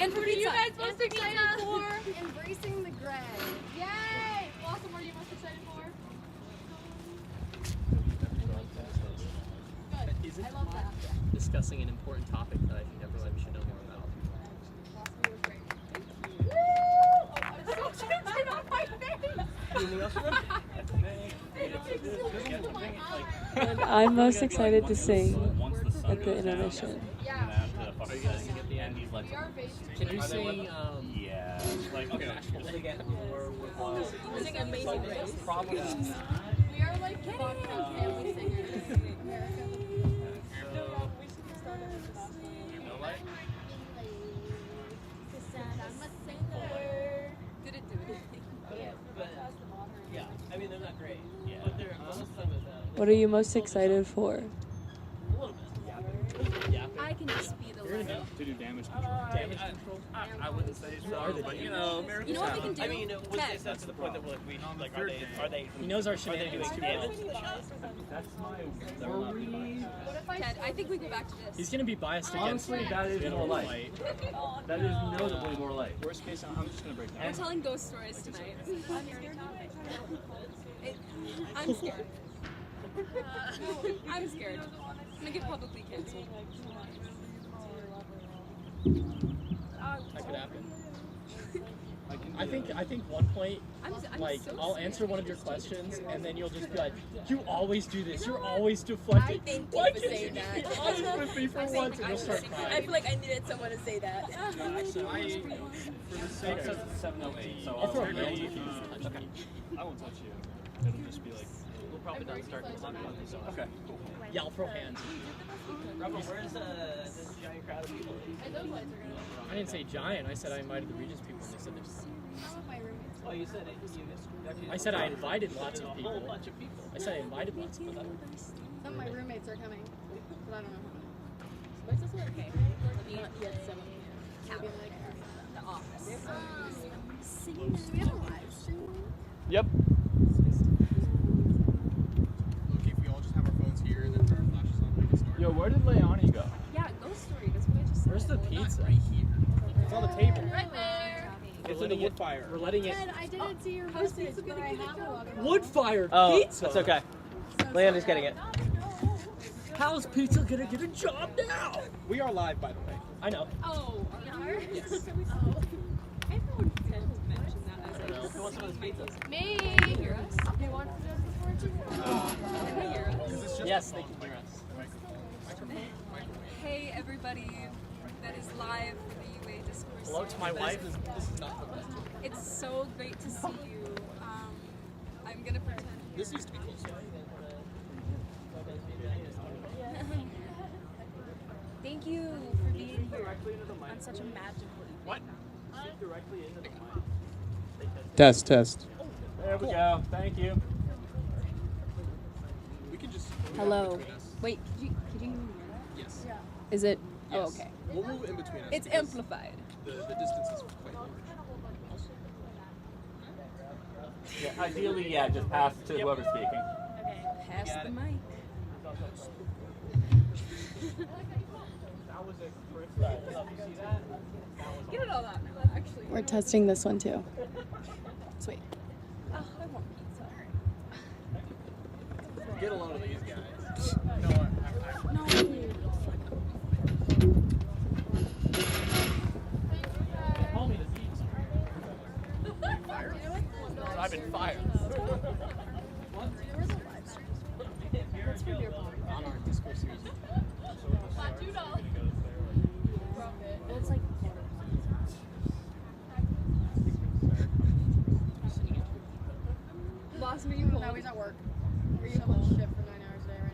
And what are you guys most And excited for? Embracing the gray. Yay! Blossom, what are you most excited for? Isn't I love that. discussing an important topic that I think everyone should know more about? Blossom was great. Woo! Oh, I'm so excited on my face. Anything else? And I'm most excited to sing at the intermission. Yeah. Are you guys at the end? We are basically. Can you sing? Yeah. Like, okay. Sing Amazing Grace. Probably. We are like vodka family singers. Did it do anything? Yeah. I mean, they're not great. Yeah. But they're most of it. What are you most excited for? I can just be the light. To do damage control. Damage control? I wouldn't say so, but you know, You know what we can do? I mean, was Ted. this to the point that we're like, are they? He knows our Are they shenanigans doing too well. damage to the shot? That's my worry. Ted, I think we go back to this. He's gonna be biased against Honestly, that is more light. That is notably more light. Worst case, I'm just gonna break We're down. telling ghost stories tonight. I'm scared. I'm scared. I'm gonna get publicly canceled. That could happen. I think one point, I'm like, so I'll scared. answer one of your questions, and then you'll just be like, "You always do this. You're always deflecting. I thank you Why for can't saying you that. be honest with me for once?" And you'll start I crying. feel like I needed someone to say that. For the sake of 708, so I'll throw a I'll hand really, if you touch me. I won't touch you. It'll just be like, We'll probably not start talking about this. okay, cool. Yeah, I'll throw hands. Rebel, where's this giant crowd of people? I didn't say giant. I said I invited the Regents people, and they said there's. Oh, you said it. I said I invited lots of A whole people. bunch of people. I said I invited lots of people. Some of my roommates are coming, but I don't know Where's this one? Okay. Not yet 7 how many. The office. Do we have a live stream? Yep. Okay, if we all just have our phones here and then turn our flashes on, we can start. Yo, where did Leonie go? Yeah, ghost story. That's what I just said. Where's the pizza? Right here. It's on the table. Right there. It's in the wood fire. We're letting it. Ted, I didn't see your message, but I have a lot of Wood fired Oh, pizza. it's okay. Leanne's getting it. How's pizza gonna get a job now? We are live, by the way. I know. Oh, Yes. Everyone mentioned that as Who wants some of this pizza? me. Can you hear us? They want to do this before Can they hear us? Yes, they can hear us. Hey everybody that is live for the UA Discourse Hello to my Series. wife. This is not the best. It's so great to see you. I'm gonna pretend. This used to be close. Thank you for being here on such a magical evening. What? Test. There we go. Thank you. We can just. Hello. Wait, could you hear me? Yes. Is it? Yes. Oh, okay. We'll move in between us. It's because amplified. The distance is quite large. Yeah, ideally, yeah, just pass to whoever's speaking. Pass the mic. Get it all out now, actually. We're testing this one too. Sweet. Oh, I want pizza. Get a load of these guys. You know what? No. I've been fired. On our Discourse Series. Well, it's like Blossom, are you cold? No, he's at work. Are you cold shit for 9 hours a day right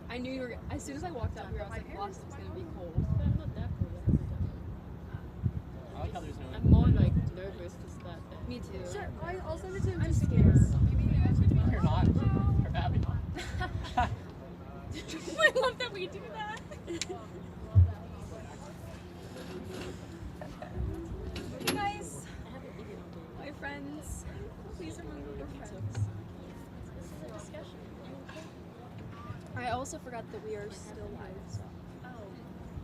now? I knew you were. As soon as I walked out here, I was like, Blossom's gonna be cold. I'm not that cool. I like how there's no. I'm more like nervous just that day. Me too. Sure, I'll send it to him just in case. Maybe You're not. You're happy. I love that we do that. Hey guys, my friends, please remember your friends. I also forgot that we are still live. So. Oh.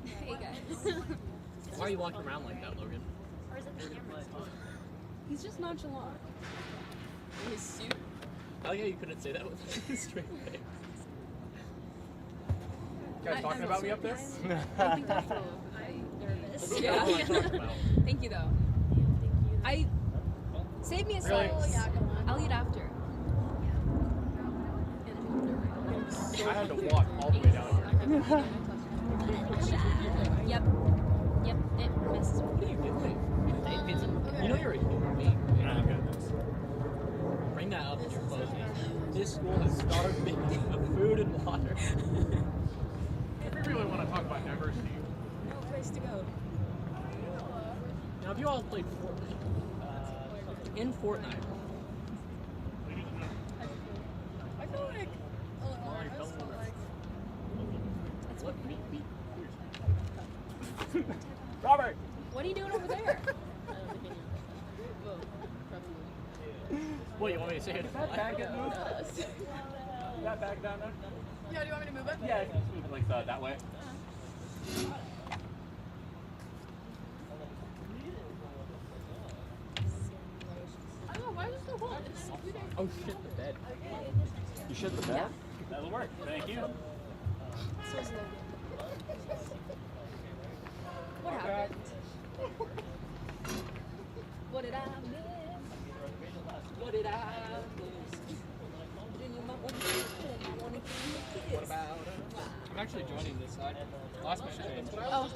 Hey guys. Why are you walking around like that, Logan? He's just nonchalant. In his suit. Oh yeah, you couldn't say that with a straight face. You guys talking about me up there? I think that's I'm nervous. What Yeah. do you want to talk about? Thank you though. Save me a Really? slice. I'll eat after. I had to walk all the way down here. Yep. Yep. It messes with What are you doing? You know you're a human being. Bring that up in your closing. This school has starved me of food and water. If we really want to talk about diversity, No place to go. Now, have you all played Fortnite? In Fortnite. I feel like a little nervous, but like Robert! what are you doing over there? What, you want me to say it? That bag get moved? That bag down there? Yeah, do you want me to move it? Yeah, just move it like that way. I don't know, why is it so hot? Oh shit, the bed. You shit the bed? That'll work. Thank you. What happened? What did I miss? What did I miss? What about I'm actually joining this side. Last man changed. Oh.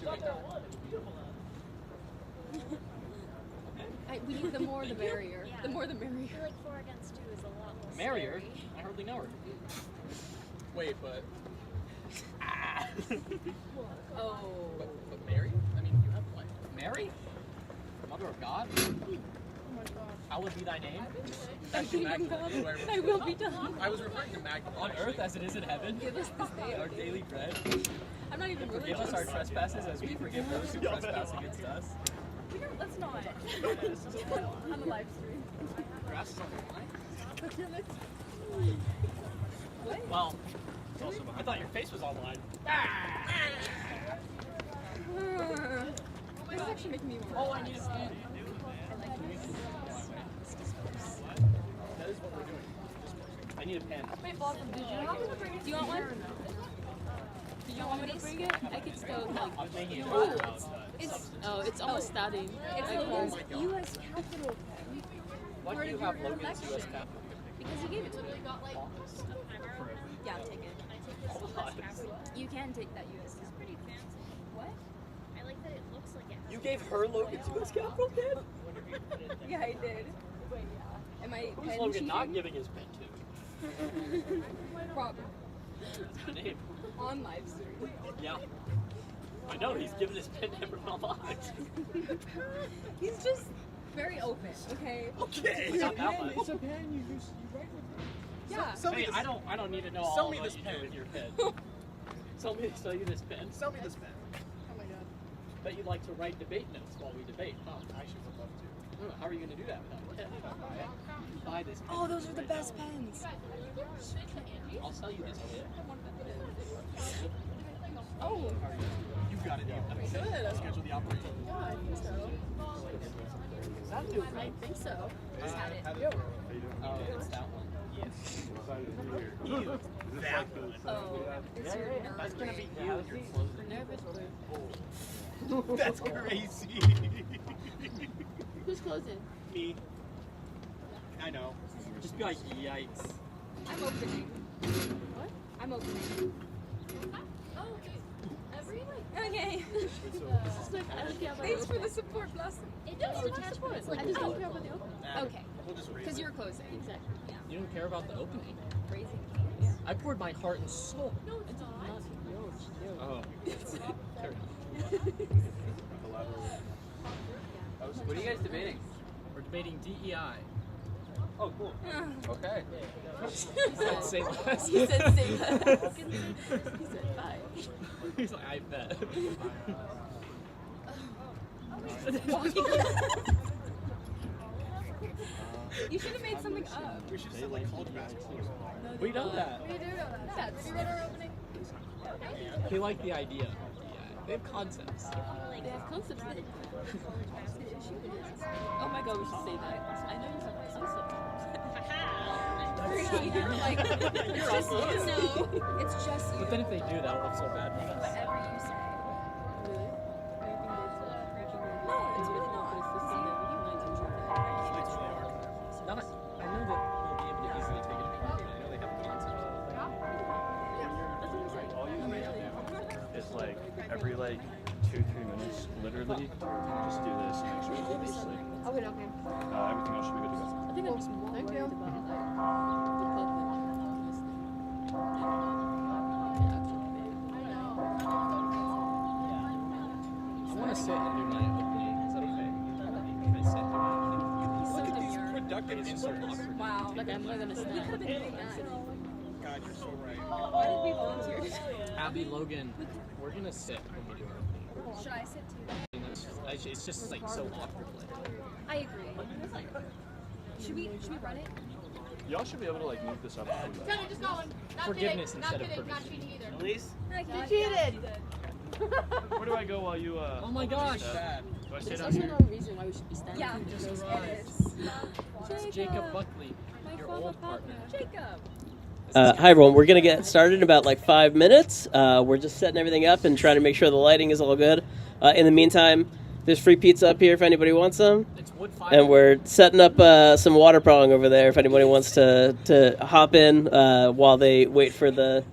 We need the more the merrier. Yeah. The more the merrier. I feel like 4 against 2 is a lot less. Marrier? scary. I hardly know her. wait, but Oh. but Mary? I mean, you have life. Mary? Mother of God? Hallowed be thy name? That's the Magdalene. Who I Thy will be done. I was referring to Magdalene. On earth as it is in heaven. Give us this day Our daily bread. I'm not even Forgive religious. us our trespasses as we forgive those who trespass against us. Let's not. On the live stream. Grass is on the line. What? Well, it's also, I thought your face was online. This is actually making me more. Oh, I need a stand. That is what we're doing. I need a pen. Wait, Blossom, did you happen to bring it? Do you want one? Did you want me to bring it? I could still like. I'm making it. It's almost starting. It's Logan's U.S. Capitol. Why do you have Logan's U.S. Capitol? Because he gave it to me. Yeah, take it. You can take that U.S. It's pretty fancy. What? I like that it looks like it has You gave her Logan's U.S. Capitol pen? Yeah, I did. Wait, yeah. Am I Who's pen Logan cheating? not giving his pen to? Rob, That's the name. on live stream. Yeah. I know, he's giving his pen to everyone alive. He's just very open, okay? Okay. Not that much. a pen, you write with it. Yeah. Sell me Hey, this. I don't need to know Sell all me what this you pen. do with your pen. Sell you this pen. Sell me this pen. Oh my god. Bet you'd like to write debate notes while we debate, huh? I should would love to. How are you going to do that without a pen? Buy this pen. Oh, those are the best pens. I'll sell you this pen. Oh. You got it. Good. Schedule the operation. Yeah, I think so. Is that new, I right? think so. Just had it. Oh, it's that one. That one. Oh, it's your That's going to be you if you're closing. nervous. That's crazy. Who's closing? Me. I know. Just be like, yikes. I'm opening. What? I'm opening. Oh, every like Okay. Thanks for the support, Blossom. it does attach points. Like I just don't oh. care about the opening. Okay. We'll just raise Because it. you're closing. Exactly. Yeah. You don't care about the opening. Raising. I poured my heart and soul. No, it's not. Oh. What are you guys debating? We're debating DEI. Oh, cool. Okay. Say less. He said say less. He said bye. He's like, I bet. You should have made something up. We should have like college basketball or something. We know that. We do know that. We read our opening. He liked the idea. They have concepts. They have concepts. Oh my god, we should say that. I know you have concepts. You're like, it's just you. No, it's just you. But then if they do, that'll look so bad for us. Whatever you say. Really? No, it's really not. Not, I know that we'll be able to easily take it apart, but I know they have concepts. All you need to do is like every like 2-3 minutes, literally, just do this and make sure it's asleep. Okay. Everything else should be good to go. I think I'm just more worried about like the I want to sit and do my opening. Is that okay? Can I sit and do my opening? Look at these productive inserts. Wow. like I'm gonna snap. God, you're so right. Why did we volunteer? Abby, Logan, we're gonna sit when we do our opening. Should I sit too? And it's just like so awkward. I agree. Should we run it? Y'all should be able to like move this up. if we like. Forgiveness instead of permission. Elise? You cheated. Where do I go while you Oh my gosh! do I stay There's down also here? no reason why we should be standing. Yeah. Just It arrived. is. Jacob Buckley, your old partner. Jacob. Hi everyone, we're gonna get started in about like 5 minutes. We're just setting everything up and trying to make sure the lighting is all good. In the meantime, there's free pizza up here if anybody wants some. It's wood fire. And we're setting up some water prong over there if anybody wants to hop in while they wait for the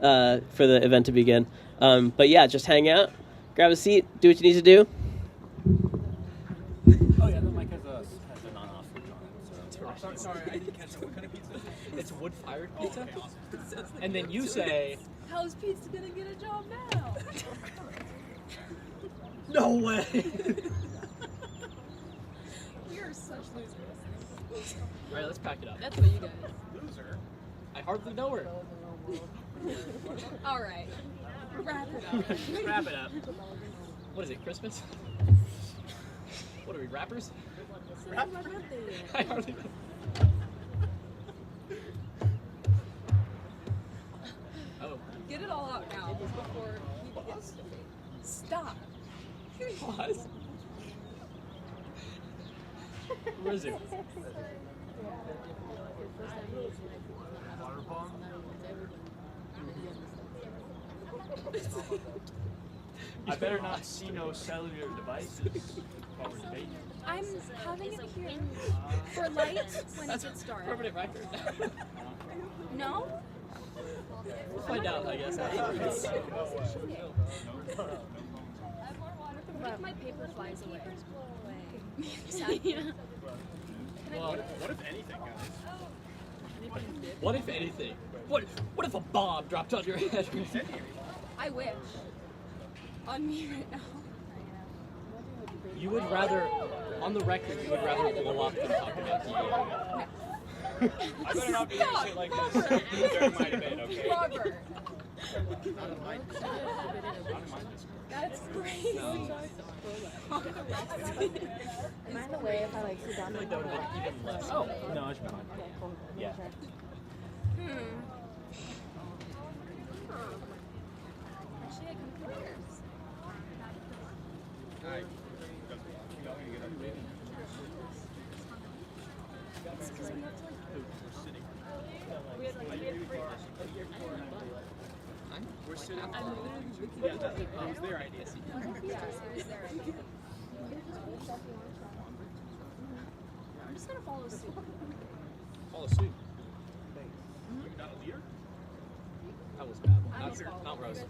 event to begin. But yeah, just hang out, grab a seat, do what you need to do. Oh yeah, the mic has a non-off switch on it. So. Sorry, I didn't catch that. What kind of pizza? It's wood-fired pizza. And then you say, How's pizza gonna get a job now? "No way." We are such losers. All right, let's pack it up. That's what you guys. Loser. I hardly know her. All right. Wrap it up. Wrap it up. What is it? Christmas? What are we, rappers? My birthday. I hardly know. Oh, Get it all out now before he gets. Stop. pause. Where is it? Water bomb? I better not see no cellular devices. I'm having it here for light when it gets dark. Permanent record. No? We'll find out, I guess, afterwards. What if my paper flies away? Well, What if anything, guys? what if anything? What if a bomb dropped on your head? I wish. On me right now. You would rather, on the record, you would rather blow up than talk about DEI. I better not be doing shit like this during my debate, okay? Robert. Not in my That's crazy. Am I in the way if I like sit down? Like that would have been even less. Oh, no, I should be fine. Yeah. Actually, I can put yours. Hi. You know, you get up there. It's 'cause we have to like. We're sitting. I'm literally looking Yeah, that was their idea. Yeah, it was there. I'm just gonna follow suit. Follow suit. You're not a leader? That was bad. I'm just following. Not Rose.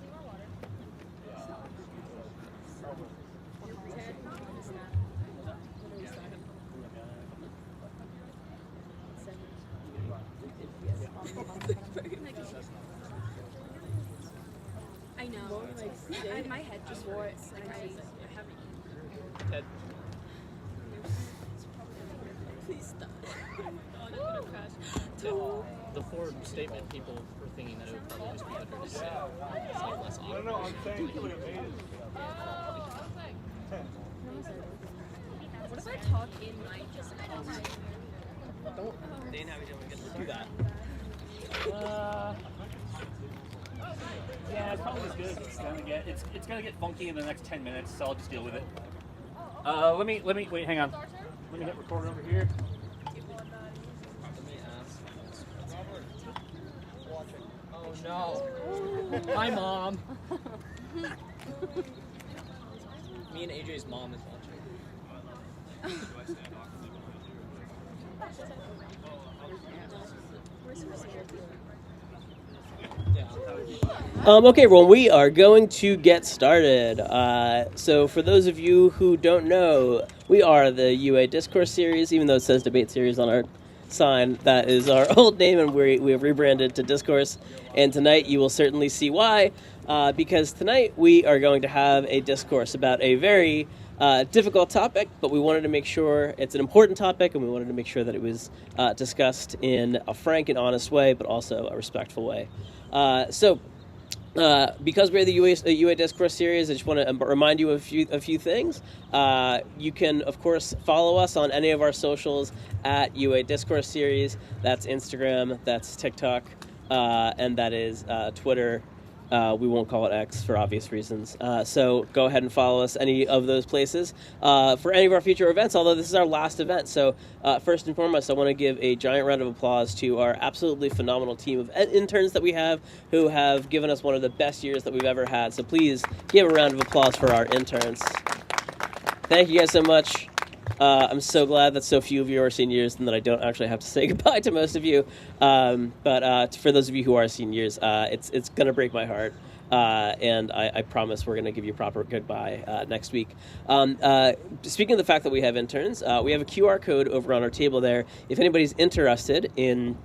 I know. My head just hurts. Like I haven't. Ted. Please stop. The forward statement, people were thinking that it would probably just be better to say. It's like less awkward. I'm saying you would have made it. What if I talk in mic just Dane, how are you doing? Good to Do that. Yeah, it's probably as good as it's gonna get. It's gonna get funky in the next 10 minutes, so I'll just deal with it. Let me wait. Hang on. Let me hit record over here. Oh no. Hi, Mom. Me and AJ's mom is watching. Okay, everyone, we are going to get started. So for those of you who don't know, we are the UA Discourse Series, even though it says Debate Series on our sign. That is our old name, and we have rebranded to Discourse. And tonight you will certainly see why, because tonight we are going to have a discourse about a very difficult topic, but we wanted to make sure it's an important topic, and we wanted to make sure that it was discussed in a frank and honest way, but also a respectful way. Because we're the UA Discourse Series, I just want to remind you of a few things. You can, of course, follow us on any of our socials at UA Discourse Series. That's Instagram, that's TikTok, and that is Twitter. We won't call it X for obvious reasons. So go ahead and follow us any of those places for any of our future events, although this is our last event. So first and foremost, I want to give a giant round of applause to our absolutely phenomenal team of interns that we have who have given us one of the best years that we've ever had. So please give a round of applause for our interns. Thank you guys so much. I'm so glad that so few of you are seniors and that I don't actually have to say goodbye to most of you. But for those of you who are seniors, it's going to break my heart. And I promise we're going to give you a proper goodbye next week. Speaking of the fact that we have interns, we have a QR code over on our table there. If anybody's interested in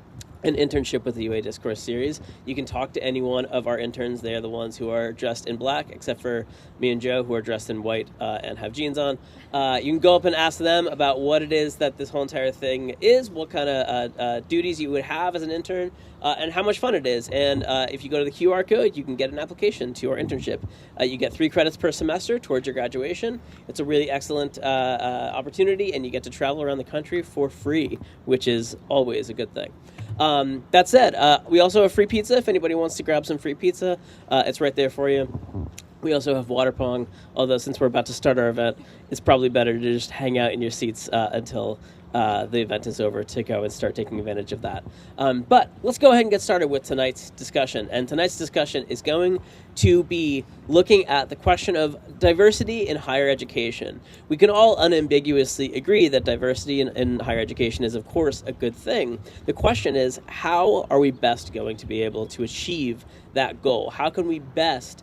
an internship with the UA Discourse Series, you can talk to any one of our interns. They are the ones who are dressed in black, except for me and Joe, who are dressed in white and have jeans on. You can go up and ask them about what it is that this whole entire thing is, what kind of duties you would have as an intern, and how much fun it is. And if you go to the QR code, you can get an application to our internship. You get 3 credits per semester towards your graduation. It's a really excellent opportunity, and you get to travel around the country for free, which is always a good thing. That said, we also have free pizza. If anybody wants to grab some free pizza, it's right there for you. We also have water pong, although since we're about to start our event, it's probably better to just hang out in your seats until the event is over to go and start taking advantage of that. But let's go ahead and get started with tonight's discussion. And tonight's discussion is going to be looking at the question of diversity in higher education. We can all unambiguously agree that diversity in higher education is, of course, a good thing. The question is, how are we best going to be able to achieve that goal? How can we best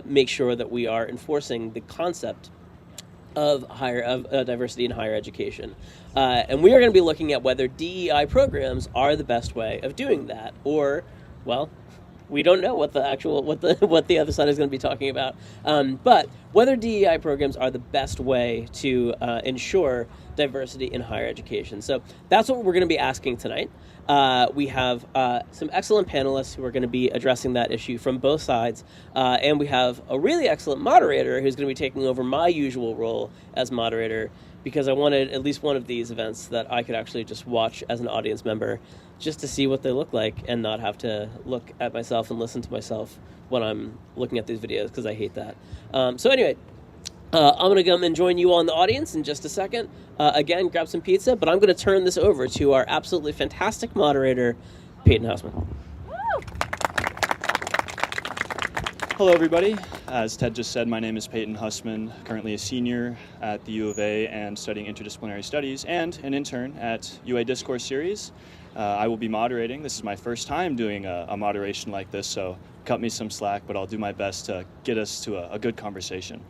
make sure that we are enforcing the concept of diversity in higher education? And we are going to be looking at whether DEI programs are the best way of doing that, or, well, we don't know what the other side is going to be talking about. But whether DEI programs are the best way to ensure diversity in higher education. So that's what we're going to be asking tonight. We have some excellent panelists who are going to be addressing that issue from both sides. And we have a really excellent moderator who's going to be taking over my usual role as moderator, because I wanted at least one of these events that I could actually just watch as an audience member, just to see what they look like and not have to look at myself and listen to myself when I'm looking at these videos, because I hate that. So anyway, I'm going to come and join you all in the audience in just a second. Again, grab some pizza, but I'm going to turn this over to our absolutely fantastic moderator, Peyton Hussman. Hello, everybody. As Ted just said, my name is Peyton Hussman, currently a senior at the U of A and studying interdisciplinary studies, and an intern at UA Discourse Series. I will be moderating. This is my first time doing a moderation like this, so cut me some slack, but I'll do my best to get us to a good conversation.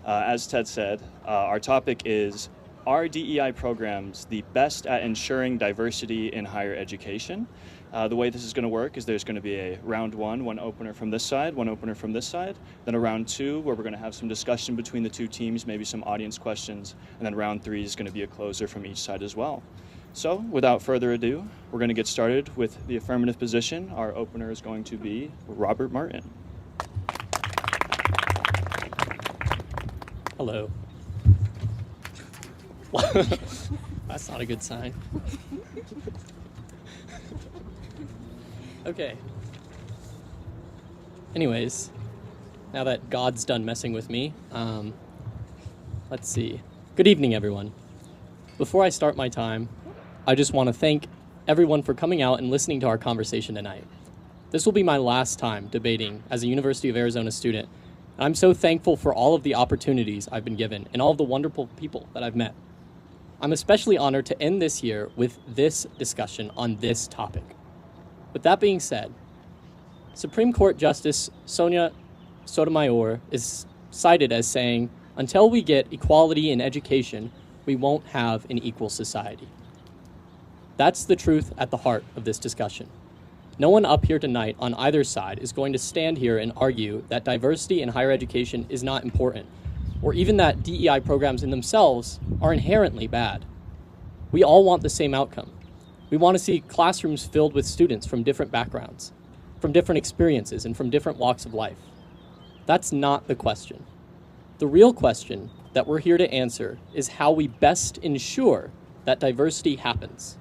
As Ted said, our topic is, are DEI programs the best at ensuring diversity in higher education? The way this is going to work is there's going to be a round one opener from this side, one opener from this side, then a round 2 where we're going to have some discussion between the two teams, maybe some audience questions, and then round 3 is going to be a closer from each side as well. So without further ado, we're going to get started with the affirmative position. Our opener is going to be Robert Martin. Hello. That's not a good sign. Okay. anyways, now that God's done messing with me, let's see. Good evening, everyone. Before I start my time, I just want to thank everyone for coming out and listening to our conversation tonight. This will be my last time debating as a University of Arizona student. And I'm so thankful for all of the opportunities I've been given and all of the wonderful people that I've met. I'm especially honored to end this year with this discussion on this topic. With that being said, Supreme Court Justice Sonia Sotomayor is cited as saying, "Until we get equality in education, we won't have an equal society." That's the truth at the heart of this discussion. No one up here tonight on either side is going to stand here and argue that diversity in higher education is not important, or even that DEI programs in themselves are inherently bad. We all want the same outcome. We want to see classrooms filled with students from different backgrounds, from different experiences, and from different walks of life. That's not the question. The real question that we're here to answer is how we best ensure that diversity happens.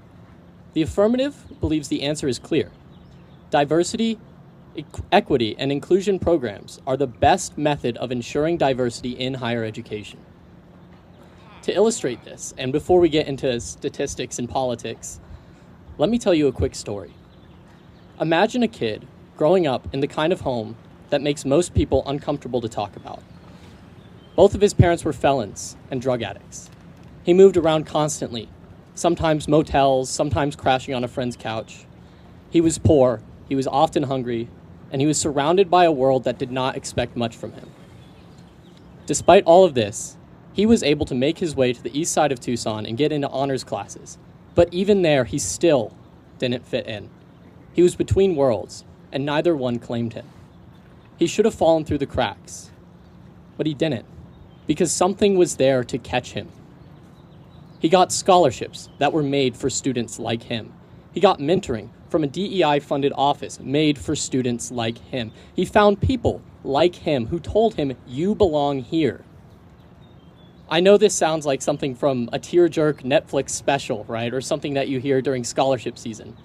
The affirmative believes the answer is clear. Diversity, equity, and inclusion programs are the best method of ensuring diversity in higher education. To illustrate this, and before we get into statistics and politics, let me tell you a quick story. Imagine a kid growing up in the kind of home that makes most people uncomfortable to talk about. Both of his parents were felons and drug addicts. He moved around constantly, sometimes motels, sometimes crashing on a friend's couch. He was poor, he was often hungry, and he was surrounded by a world that did not expect much from him. Despite all of this, he was able to make his way to the east side of Tucson and get into honors classes. But even there, he still didn't fit in. He was between worlds, and neither one claimed him. He should have fallen through the cracks, but he didn't, because something was there to catch him. He got scholarships that were made for students like him. He got mentoring from a DEI-funded office made for students like him. He found people like him who told him, "You belong here." I know this sounds like something from a tearjerk Netflix special, right? Or something that you hear during scholarship season.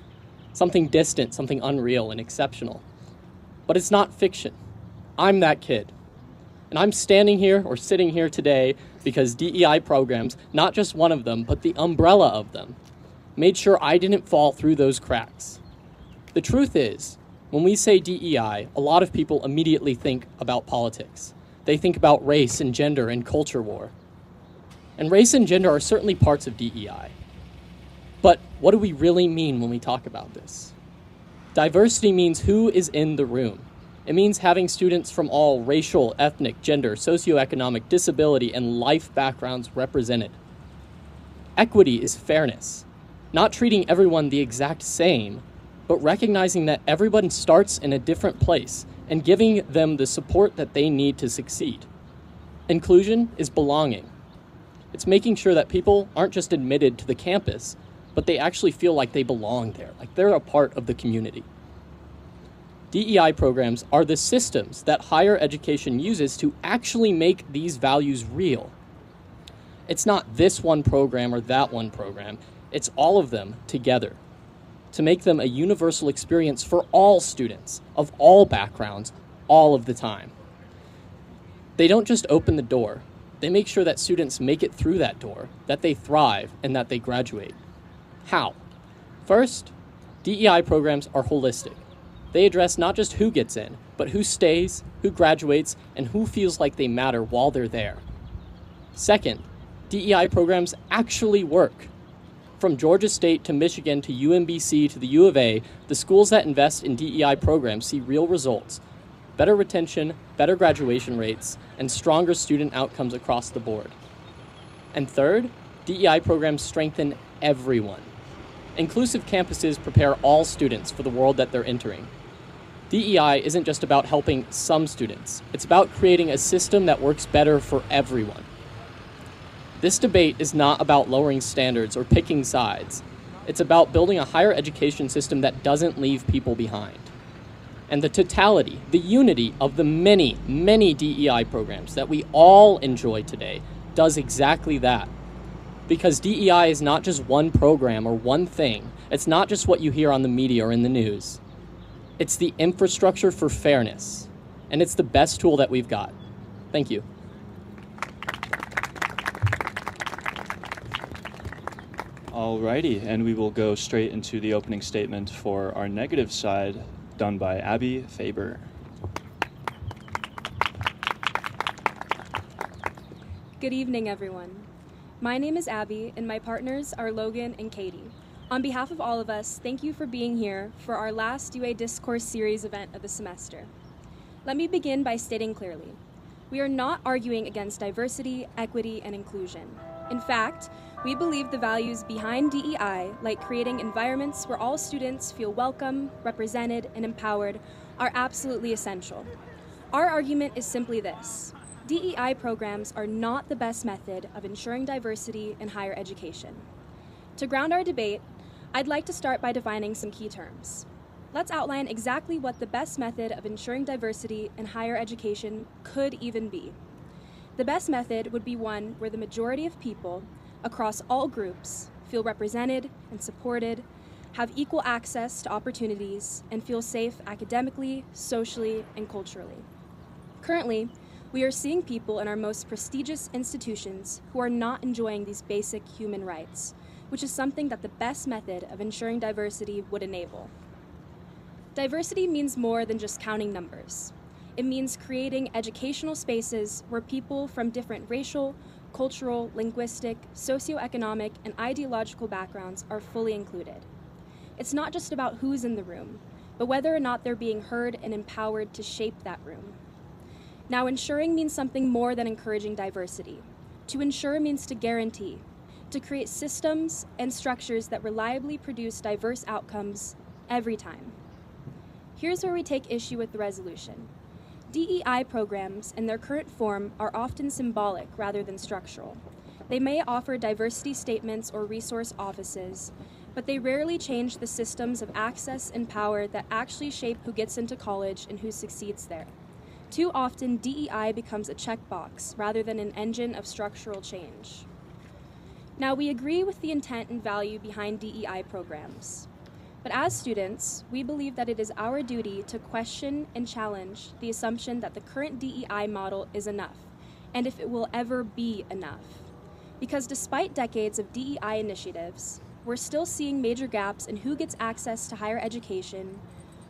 Something distant, something unreal and exceptional. But it's not fiction. I'm that kid. And I'm standing here or sitting here today because DEI programs, not just one of them, but the umbrella of them, made sure I didn't fall through those cracks. The truth is, when we say DEI, a lot of people immediately think about politics. They think about race and gender and culture war. And race and gender are certainly parts of DEI. But what do we really mean when we talk about this? Diversity means who is in the room. It means having students from all racial, ethnic, gender, socioeconomic, disability, and life backgrounds represented. Equity is fairness, not treating everyone the exact same, but recognizing that everyone starts in a different place and giving them the support that they need to succeed. Inclusion is belonging. It's making sure that people aren't just admitted to the campus, but they actually feel like they belong there, like they're a part of the community. DEI programs are the systems that higher education uses to actually make these values real. It's not this one program or that one program, it's all of them together to make them a universal experience for all students of all backgrounds all of the time. They don't just open the door, they make sure that students make it through that door, that they thrive, and that they graduate. How? First, DEI programs are holistic. They address not just who gets in, but who stays, who graduates, and who feels like they matter while they're there. Second, DEI programs actually work. From Georgia State to Michigan to UMBC to the U of A, the schools that invest in DEI programs see real results. Better retention, better graduation rates, and stronger student outcomes across the board. And third, DEI programs strengthen everyone. Inclusive campuses prepare all students for the world that they're entering. DEI isn't just about helping some students. It's about creating a system that works better for everyone. This debate is not about lowering standards or picking sides. It's about building a higher education system that doesn't leave people behind. And the totality, the unity of the many, many DEI programs that we all enjoy today does exactly that. Because DEI is not just one program or one thing. It's not just what you hear on the media or in the news. It's the infrastructure for fairness, and it's the best tool that we've got. Thank you. Alrighty, and we will go straight into the opening statement for our negative side, done by Abby Faber. Good evening, everyone. My name is Abby, and my partners are Logan and Katie. On behalf of all of us, thank you for being here for our last UA Discourse Series event of the semester. Let me begin by stating clearly, we are not arguing against diversity, equity, and inclusion. In fact, we believe the values behind DEI, like creating environments where all students feel welcome, represented, and empowered, are absolutely essential. Our argument is simply this: DEI programs are not the best method of ensuring diversity in higher education. To ground our debate, I'd like to start by defining some key terms. Let's outline exactly what the best method of ensuring diversity in higher education could even be. The best method would be one where the majority of people across all groups feel represented and supported, have equal access to opportunities, and feel safe academically, socially, and culturally. Currently, we are seeing people in our most prestigious institutions who are not enjoying these basic human rights, which is something that the best method of ensuring diversity would enable. Diversity means more than just counting numbers. It means creating educational spaces where people from different racial, cultural, linguistic, socioeconomic, and ideological backgrounds are fully included. It's not just about who's in the room, but whether or not they're being heard and empowered to shape that room. Now, ensuring means something more than encouraging diversity. To ensure means to guarantee, to create systems and structures that reliably produce diverse outcomes every time. Here's where we take issue with the resolution. DEI programs in their current form are often symbolic rather than structural. They may offer diversity statements or resource offices, but they rarely change the systems of access and power that actually shape who gets into college and who succeeds there. Too often, DEI becomes a checkbox rather than an engine of structural change. Now, we agree with the intent and value behind DEI programs. But as students, we believe that it is our duty to question and challenge the assumption that the current DEI model is enough, and if it will ever be enough. Because despite decades of DEI initiatives, we're still seeing major gaps in who gets access to higher education,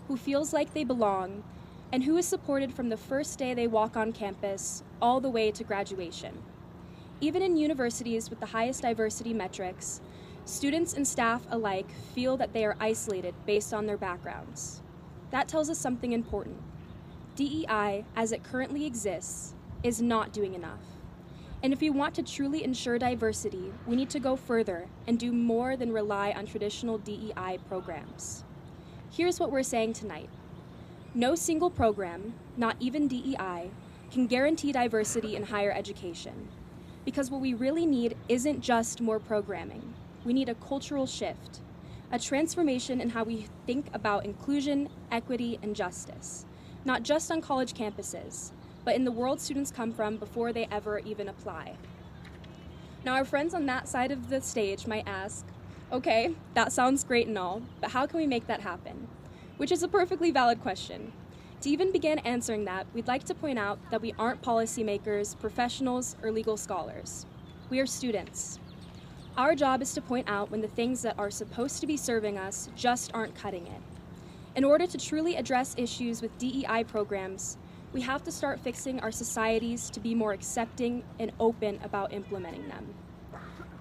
who feels like they belong, and who is supported from the first day they walk on campus all the way to graduation. Even in universities with the highest diversity metrics, students and staff alike feel that they are isolated based on their backgrounds. That tells us something important. DEI, as it currently exists, is not doing enough. And if we want to truly ensure diversity, we need to go further and do more than rely on traditional DEI programs. Here's what we're saying tonight. No single program, not even DEI, can guarantee diversity in higher education. Because what we really need isn't just more programming. We need a cultural shift, a transformation in how we think about inclusion, equity, and justice, not just on college campuses, but in the world students come from before they ever even apply. Now, our friends on that side of the stage might ask, okay, that sounds great and all, but how can we make that happen? Which is a perfectly valid question. To even begin answering that, we'd like to point out that we aren't policymakers, professionals, or legal scholars. We are students. Our job is to point out when the things that are supposed to be serving us just aren't cutting it. In order to truly address issues with DEI programs, we have to start fixing our societies to be more accepting and open about implementing them.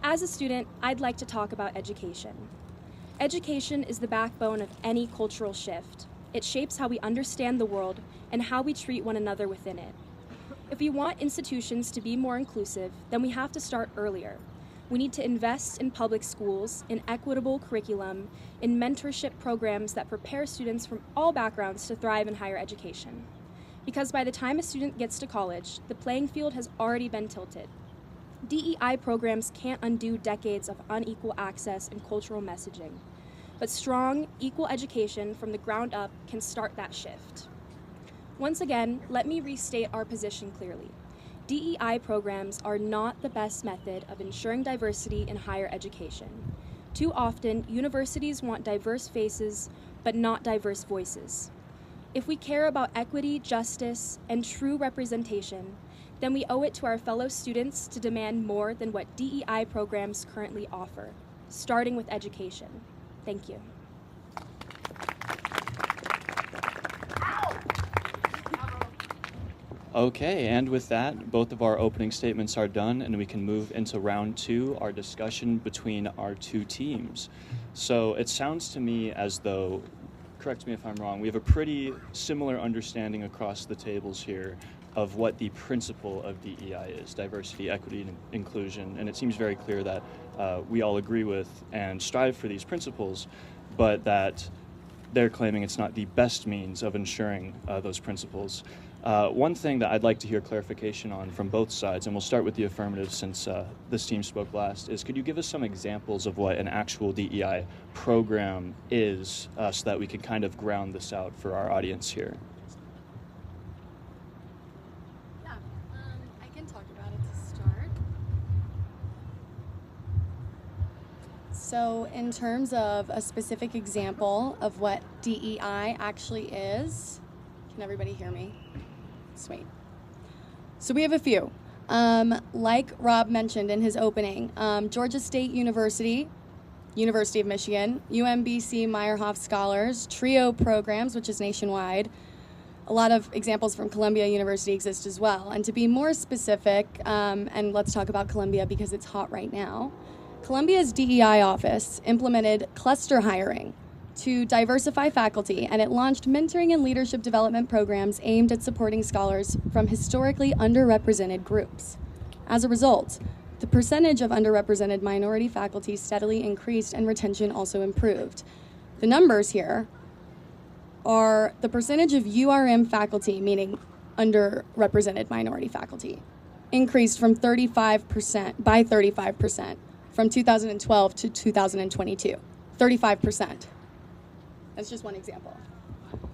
As a student, I'd like to talk about education. Education is the backbone of any cultural shift. It shapes how we understand the world and how we treat one another within it. If we want institutions to be more inclusive, then we have to start earlier. We need to invest in public schools, in equitable curriculum, in mentorship programs that prepare students from all backgrounds to thrive in higher education. Because by the time a student gets to college, the playing field has already been tilted. DEI programs can't undo decades of unequal access and cultural messaging, but strong, equal education from the ground up can start that shift. Once again, let me restate our position clearly. DEI programs are not the best method of ensuring diversity in higher education. Too often, universities want diverse faces, but not diverse voices. If we care about equity, justice, and true representation, then we owe it to our fellow students to demand more than what DEI programs currently offer, starting with education. Thank you. Okay, and with that, both of our opening statements are done, and we can move into round two, our discussion between our two teams. So it sounds to me as though, correct me if I'm wrong, we have a pretty similar understanding across the tables here of what the principle of DEI is, diversity, equity, and inclusion, and it seems very clear that we all agree with and strive for these principles, but that they're claiming it's not the best means of ensuring those principles. One thing that I'd like to hear clarification on from both sides, and we'll start with the affirmative since this team spoke last, is could you give us some examples of what an actual DEI program is so that we can kind of ground this out for our audience here? Yeah, I can talk about it to start. So in terms of a specific example of what DEI actually is, can everybody hear me? Sweet. So we have a few. Like Rob mentioned in his opening, Georgia State University, University of Michigan, UMBC Meyerhoff Scholars, TRIO programs, which is nationwide. A lot of examples from Columbia University exist as well. And to be more specific, and let's talk about Columbia because it's hot right now, Columbia's DEI office implemented cluster hiring to diversify faculty, and it launched mentoring and leadership development programs aimed at supporting scholars from historically underrepresented groups. As a result, the percentage of underrepresented minority faculty steadily increased and retention also improved. The numbers here are the percentage of URM faculty, meaning underrepresented minority faculty, increased from 35% from 2012 to 2022. 35%. That's just one example.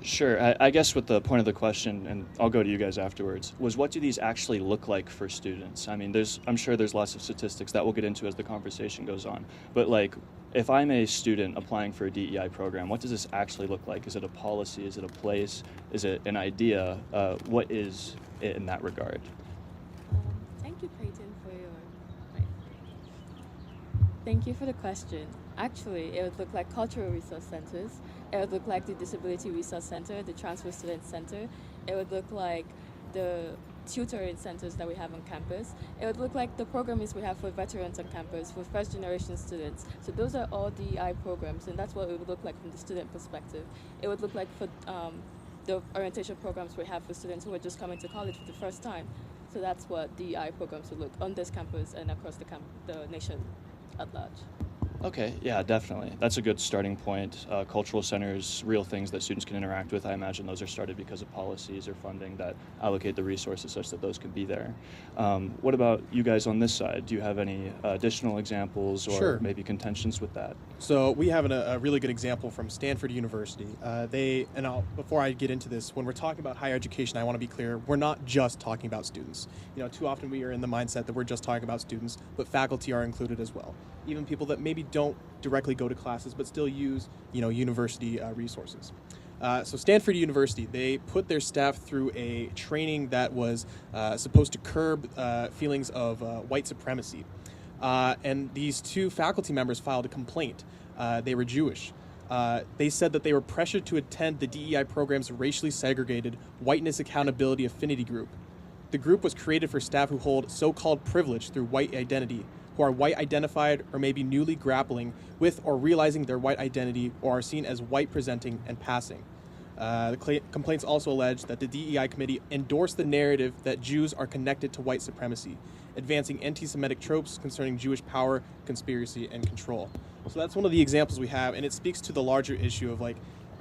Sure. I guess with the point of the question, and I'll go to you guys afterwards, was what do these actually look like for students? I mean, I'm sure there's lots of statistics that we'll get into as the conversation goes on. But like, if I'm a student applying for a DEI program, what does this actually look like? Is it a policy? Is it a place? Is it an idea? What is it in that regard? Thank you, Peyton, Thank you for the question. Actually, it would look like cultural resource centers. It would look like the Disability Resource Center, the Transfer Student Center. It would look like the tutoring centers that we have on campus. It would look like the programs we have for veterans on campus, for first generation students. So those are all DEI programs, and that's what it would look like from the student perspective. It would look like for the orientation programs we have for students who are just coming to college for the first time. So that's what DEI programs would look on this campus and across the nation at large. Okay, yeah, definitely. That's a good starting point. Cultural centers, real things that students can interact with, I imagine those are started because of policies or funding that allocate the resources such that those can be there. What about you guys on this side? Do you have any additional examples or maybe contentions with that? So we have a really good example from Stanford University. Before I get into this, when we're talking about higher education, I want to be clear, we're not just talking about students. You know, too often we are in the mindset that we're just talking about students, but faculty are included as well. Even people that maybe don't directly go to classes but still use, university resources. So Stanford University, they put their staff through a training that was supposed to curb feelings of white supremacy. And these two faculty members filed a complaint. They were Jewish. They said that they were pressured to attend the DEI program's racially segregated Whiteness Accountability Affinity Group. The group was created for staff who hold so-called privilege through white identity, who are white identified or maybe newly grappling with or realizing their white identity or are seen as white presenting and passing. The complaints also allege that the DEI committee endorsed the narrative that Jews are connected to white supremacy, advancing anti-Semitic tropes concerning Jewish power, conspiracy, and control. So that's one of the examples we have, and it speaks to the larger issue of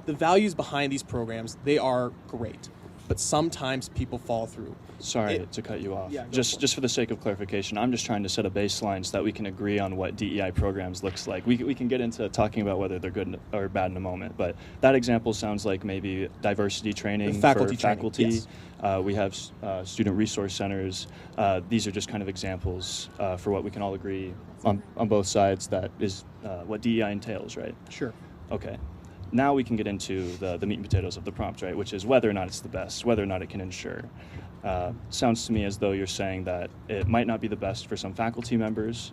the values behind these programs. They are great, but sometimes people fall through. Sorry to cut you off. Yeah, just for the sake of clarification, I'm just trying to set a baseline so that we can agree on what DEI programs looks like. We can get into talking about whether they're good or bad in a moment, but that example sounds like maybe diversity training for faculty. Yes. We have student resource centers. These are just kind of examples for what we can all agree on both sides that is what DEI entails, right? Sure. Okay. Now we can get into the meat and potatoes of the prompt, right, which is whether or not it's the best, whether or not it can ensure. Sounds to me as though you're saying that it might not be the best for some faculty members.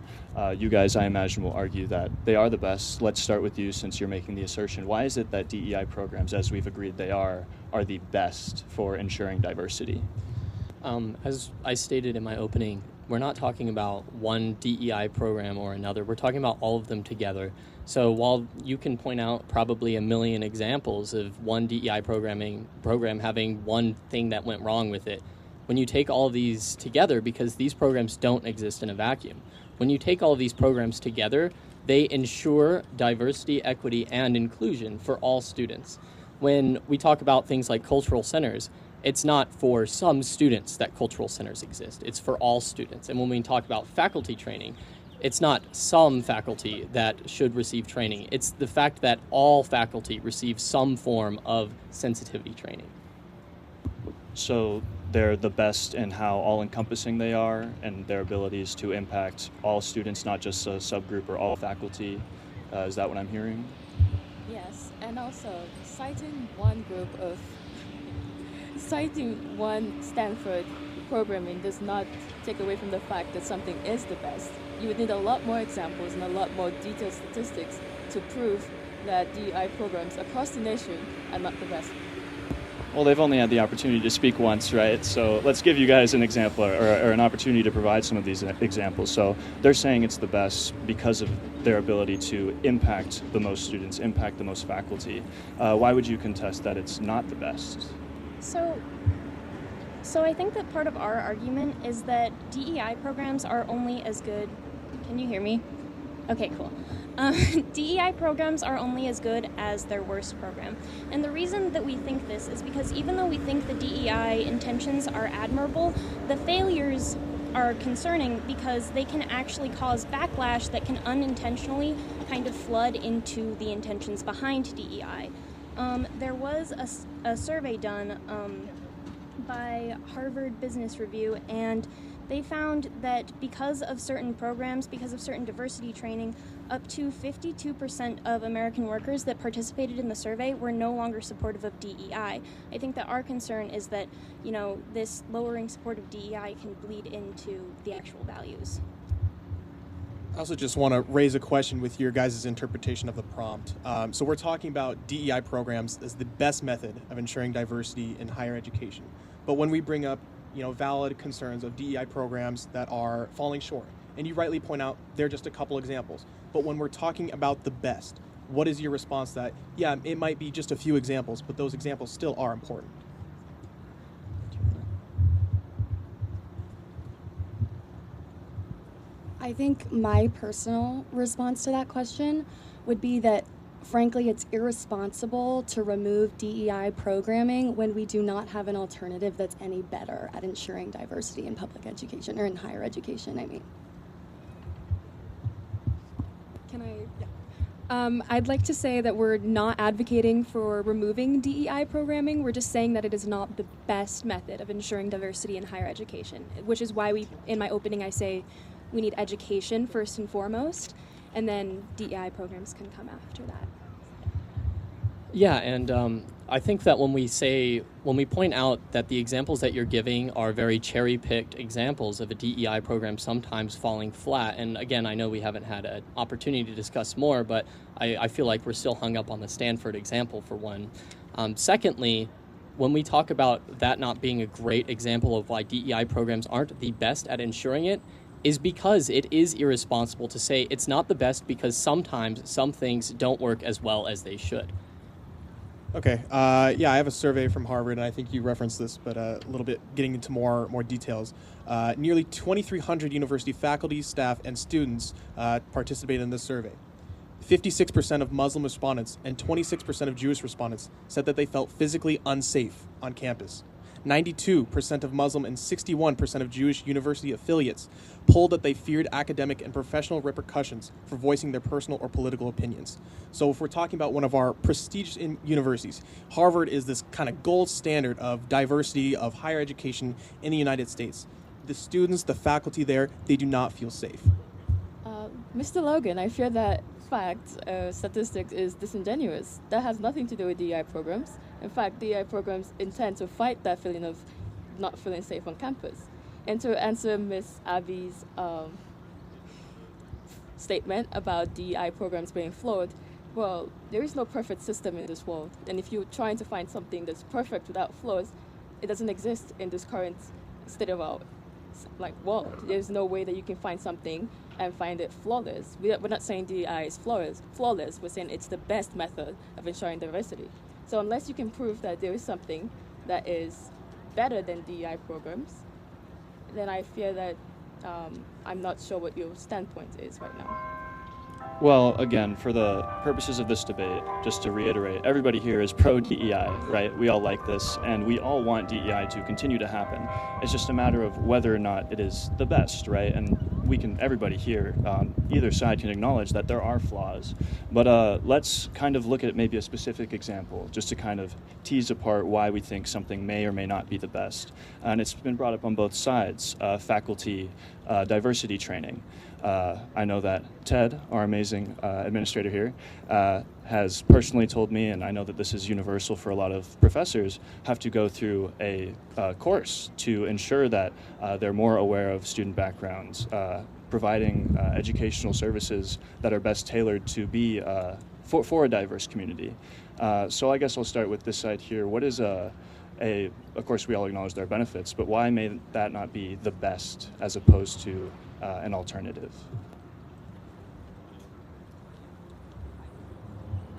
You guys, I imagine, will argue that they are the best. Let's start with you since you're making the assertion. Why is it that DEI programs, as we've agreed they are the best for ensuring diversity? As I stated in my opening, we're not talking about one DEI program or another. We're talking about all of them together. So while you can point out probably a million examples of one DEI program having one thing that went wrong with it, when you take all of these together, because these programs don't exist in a vacuum, when you take all of these programs together, they ensure diversity, equity, and inclusion for all students. When we talk about things like cultural centers, it's not for some students that cultural centers exist. It's for all students. And when we talk about faculty training, it's not some faculty that should receive training. It's the fact that all faculty receive some form of sensitivity training. So they're the best in how all-encompassing they are and their abilities to impact all students, not just a subgroup or all faculty. Is that what I'm hearing? Yes, and also citing one Stanford programming does not take away from the fact that something is the best. You would need a lot more examples and a lot more detailed statistics to prove that DEI programs across the nation are not the best. Well, they've only had the opportunity to speak once, right? So let's give you guys an example or an opportunity to provide some of these examples. So they're saying it's the best because of their ability to impact the most students, impact the most faculty. Why would you contest that it's not the best? So I think that part of our argument is that DEI programs are only as good. Can you hear me? Okay, cool. DEI programs are only as good as their worst program. And the reason that we think this is because even though we think the DEI intentions are admirable, the failures are concerning because they can actually cause backlash that can unintentionally kind of flood into the intentions behind DEI. There was a survey done by Harvard Business Review, and they found that because of certain programs, because of certain diversity training, up to 52% of American workers that participated in the survey were no longer supportive of DEI. I think that our concern is that, this lowering support of DEI can bleed into the actual values. I also just want to raise a question with your guys' interpretation of the prompt. So we're talking about DEI programs as the best method of ensuring diversity in higher education. But when we bring up, valid concerns of DEI programs that are falling short, and you rightly point out they're just a couple examples. But when we're talking about the best, what is your response that, yeah, it might be just a few examples, but those examples still are important? I think my personal response to that question would be that, frankly, it's irresponsible to remove DEI programming when we do not have an alternative that's any better at ensuring diversity in public education, or in higher education, I mean. Can I? Yeah. I'd like to say that we're not advocating for removing DEI programming. We're just saying that it is not the best method of ensuring diversity in higher education, which is why in my opening, I say we need education first and foremost, and then DEI programs can come after that. Yeah, and I think that when we point out that the examples that you're giving are very cherry-picked examples of a DEI program sometimes falling flat, and again, I know we haven't had an opportunity to discuss more, but I feel like we're still hung up on the Stanford example for one. Secondly, when we talk about that not being a great example of why DEI programs aren't the best at ensuring it, is because it is irresponsible to say it's not the best because sometimes some things don't work as well as they should. Okay. I have a survey from Harvard, and I think you referenced this, but a little bit getting into more details. Nearly 2,300 university faculty, staff, and students participated in this survey. 56% of Muslim respondents and 26% of Jewish respondents said that they felt physically unsafe on campus. 92% of Muslim and 61% of Jewish university affiliates polled that they feared academic and professional repercussions for voicing their personal or political opinions. So if we're talking about one of our prestigious universities, Harvard is this kind of gold standard of diversity of higher education in the United States. The students, the faculty there, they do not feel safe. Mr. Logan, I fear that statistics is disingenuous. That has nothing to do with DEI programs. In fact, DEI programs intend to fight that feeling of not feeling safe on campus. And to answer Miss Abby's statement about DEI programs being flawed, well, there is no perfect system in this world. And if you're trying to find something that's perfect without flaws, it doesn't exist in this current state of our world. There's no way that you can find something and find it flawless. We're not saying DEI is flawless. We're saying it's the best method of ensuring diversity. So unless you can prove that there is something that is better than DEI programs, then I fear that I'm not sure what your standpoint is right now. Well, again, for the purposes of this debate, just to reiterate, everybody here is pro-DEI, right? We all like this, and we all want DEI to continue to happen. It's just a matter of whether or not it is the best, right? And everybody here on either side can acknowledge that there are flaws. But let's kind of look at maybe a specific example, just to kind of tease apart why we think something may or may not be the best. And it's been brought up on both sides, faculty diversity training. I know that Ted, our amazing administrator here, has personally told me, and I know that this is universal for a lot of professors, have to go through a course to ensure that they're more aware of student backgrounds, providing educational services that are best tailored to be for a diverse community. So I guess I'll start with this side here. What is of course we all acknowledge their benefits, but why may that not be the best as opposed to an alternative?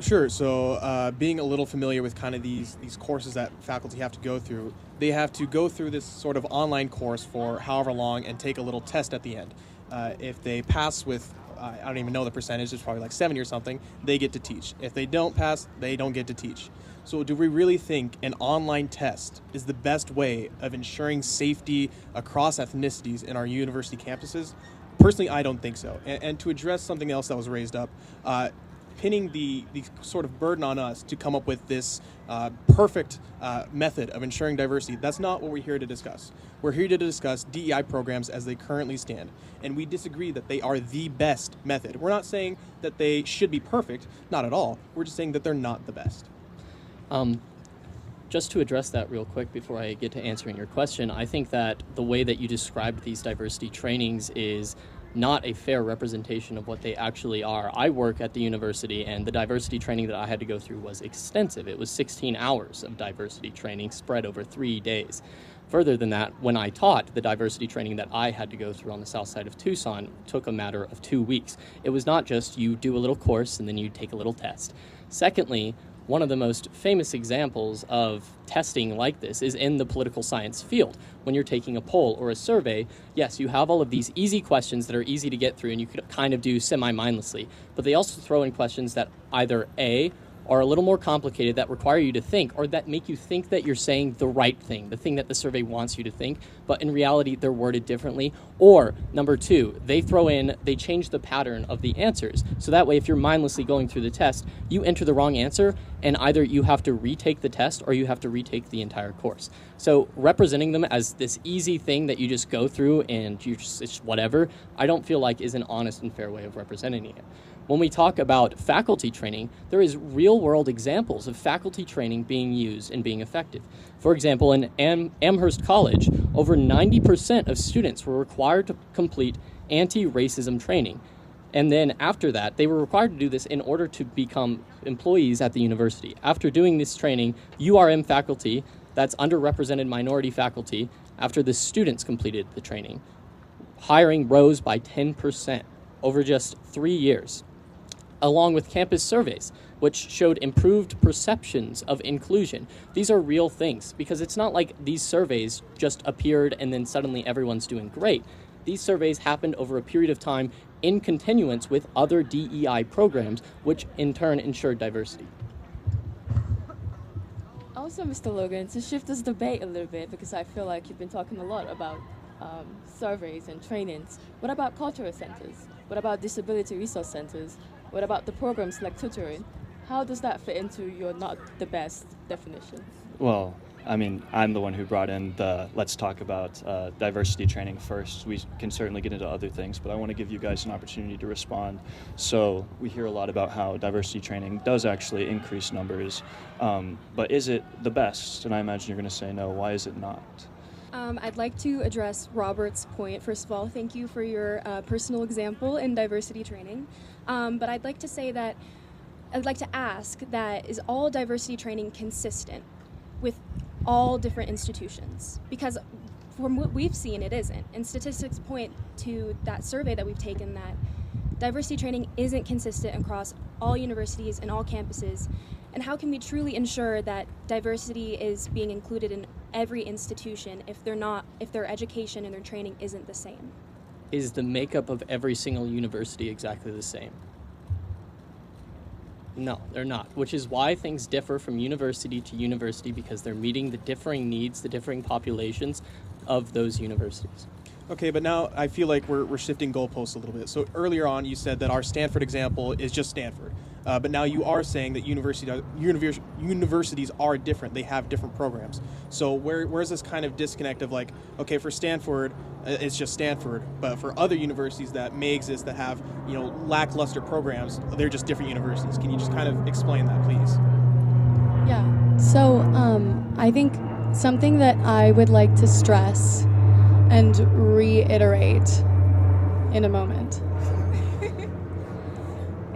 Sure. So being a little familiar with kind of these courses that faculty have to go through, they have to go through this sort of online course for however long and take a little test at the end. If they pass with, I don't even know the percentage, it's probably like 70 or something, they get to teach. If they don't pass, they don't get to teach. So do we really think an online test is the best way of ensuring safety across ethnicities in our university campuses? Personally, I don't think so. And to address something else that was raised up, pinning the sort of burden on us to come up with this perfect method of ensuring diversity, that's not what we're here to discuss. We're here to discuss DEI programs as they currently stand, and we disagree that they are the best method. We're not saying that they should be perfect, not at all. We're just saying that they're not the best. Just to address that real quick before I get to answering your question, I think that the way that you described these diversity trainings is not a fair representation of what they actually are. I work at the university, and the diversity training that I had to go through was extensive. It was 16 hours of diversity training spread over 3 days. Further than that, when I taught, the diversity training that I had to go through on the south side of Tucson took a matter of 2 weeks. It was not just you do a little course and then you take a little test. Secondly, one of the most famous examples of testing like this is in the political science field. When you're taking a poll or a survey, yes, you have all of these easy questions that are easy to get through and you could kind of do semi-mindlessly, but they also throw in questions that either A, are a little more complicated, that require you to think, or that make you think that you're saying the right thing, the thing that the survey wants you to think, but in reality they're worded differently. Or number two, they change the pattern of the answers. So that way, if you're mindlessly going through the test, you enter the wrong answer, and either you have to retake the test or you have to retake the entire course. So representing them as this easy thing that you just go through and it's whatever, I don't feel like is an honest and fair way of representing it. When we talk about faculty training, there is real-world examples of faculty training being used and being effective. For example, in Amherst College, over 90% of students were required to complete anti-racism training. And then after that, they were required to do this in order to become employees at the university. After doing this training, URM faculty, that's underrepresented minority faculty, after the students completed the training, hiring rose by 10% over just 3 years, along with campus surveys, which showed improved perceptions of inclusion. These are real things, because it's not like these surveys just appeared and then suddenly everyone's doing great. These surveys happened over a period of time in continuance with other DEI programs, which in turn ensured diversity. Also, Mr. Logan, to shift this debate a little bit, because I feel like you've been talking a lot about surveys and trainings, what about cultural centers? What about disability resource centers? What about the programs like tutoring? How does that fit into your not the best definition? Well, I mean, I'm the one who brought in the let's talk about diversity training first. We can certainly get into other things, but I want to give you guys an opportunity to respond. So we hear a lot about how diversity training does actually increase numbers, but is it the best? And I imagine you're going to say no. Why is it not? I'd like to address Robert's point. First of all, thank you for your personal example in diversity training. But I'd like to ask that is all diversity training consistent with all different institutions? Because from what we've seen, it isn't. And statistics point to that survey that we've taken that diversity training isn't consistent across all universities and all campuses. And how can we truly ensure that diversity is being included in every institution if their education and their training isn't the same? Is the makeup of every single university exactly the same? No, they're not, which is why things differ from university to university, because they're meeting the differing needs, the differing populations of those universities. Okay, but now I feel like we're shifting goalposts a little bit. So earlier on, you said that our Stanford example is just Stanford. But now you are saying that universities are different. They have different programs. So where's this kind of disconnect of like, okay, for Stanford, it's just Stanford, but for other universities that may exist that have, lackluster programs, they're just different universities. Can you just kind of explain that, please? Yeah. So I think something that I would like to stress and reiterate in a moment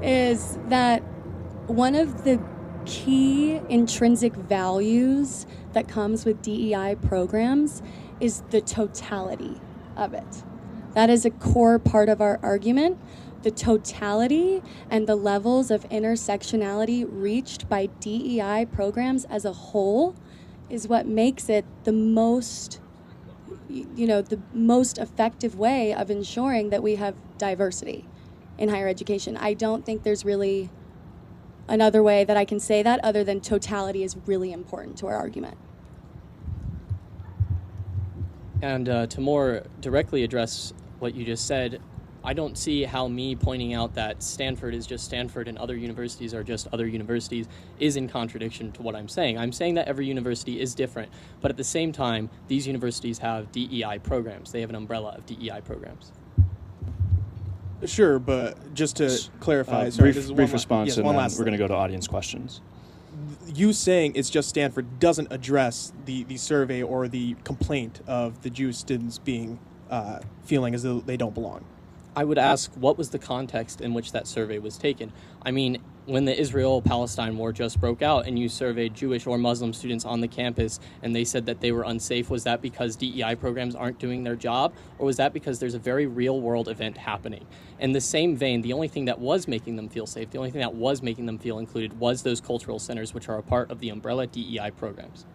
is that one of the key intrinsic values that comes with DEI programs is the totality of it. That is a core part of our argument. The totality and the levels of intersectionality reached by DEI programs as a whole is what makes it the most effective way of ensuring that we have diversity in higher education. I don't think there's really another way that I can say that other than totality is really important to our argument. And to more directly address what you just said, I don't see how me pointing out that Stanford is just Stanford and other universities are just other universities is in contradiction to what I'm saying. I'm saying that every university is different, but at the same time, these universities have DEI programs. They have an umbrella of DEI programs. Sure, but just to clarify, brief response, and then last we're going to go to audience questions. You saying it's just Stanford doesn't address the survey or the complaint of the Jewish students being feeling as though they don't belong. I would ask, what was the context in which that survey was taken? I mean, when the Israel-Palestine war just broke out and you surveyed Jewish or Muslim students on the campus and they said that they were unsafe, was that because DEI programs aren't doing their job, or was that because there's a very real-world event happening? In the same vein, the only thing that was making them feel safe, the only thing that was making them feel included was those cultural centers, which are a part of the umbrella DEI programs.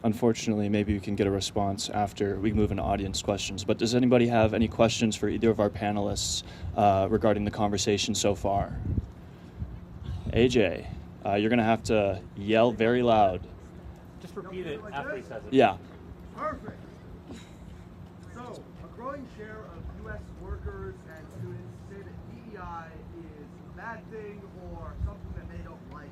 Unfortunately, maybe we can get a response after we move into audience questions. But does anybody have any questions for either of our panelists regarding the conversation so far? AJ, you're going to have to yell very loud. Just repeat it after he says it. Yeah. Perfect. So, a growing share of U.S. workers and students say that DEI is a bad thing or something that they don't like.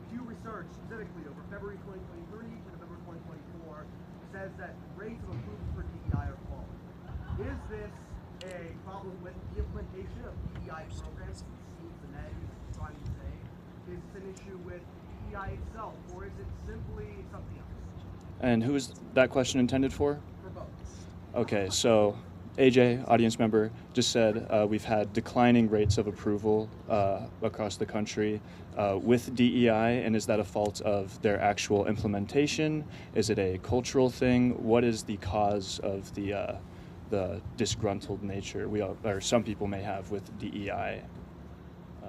Pew Research, specifically over February 2023 to November 2024, says that rates of improvement for DEI are falling. Is this a problem with the implementation of DEI programs? It seems the net is trying to say. Is this an issue with DEI itself, or is it simply something else? And who is that question intended for? For both. Okay, so AJ, audience member, just said we've had declining rates of approval across the country with DEI, and is that a fault of their actual implementation? Is it a cultural thing? What is the cause of the disgruntled nature some people may have with DEI?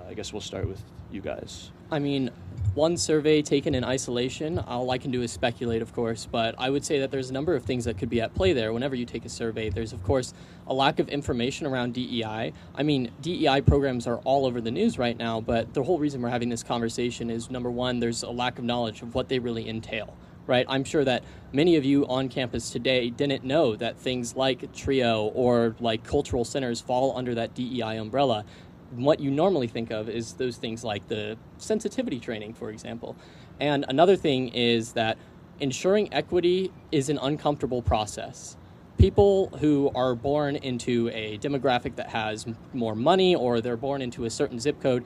I guess we'll start with you guys. I mean, one survey taken in isolation, all I can do is speculate, of course, but I would say that there's a number of things that could be at play there. Whenever you take a survey, there's, of course, a lack of information around DEI. I mean, DEI programs are all over the news right now, but the whole reason we're having this conversation is, number one, there's a lack of knowledge of what they really entail, right? I'm sure that many of you on campus today didn't know that things like TRIO or like cultural centers fall under that DEI umbrella. What you normally think of is those things like the sensitivity training, for example. And another thing is that ensuring equity is an uncomfortable process. People who are born into a demographic that has more money, or they're born into a certain zip code,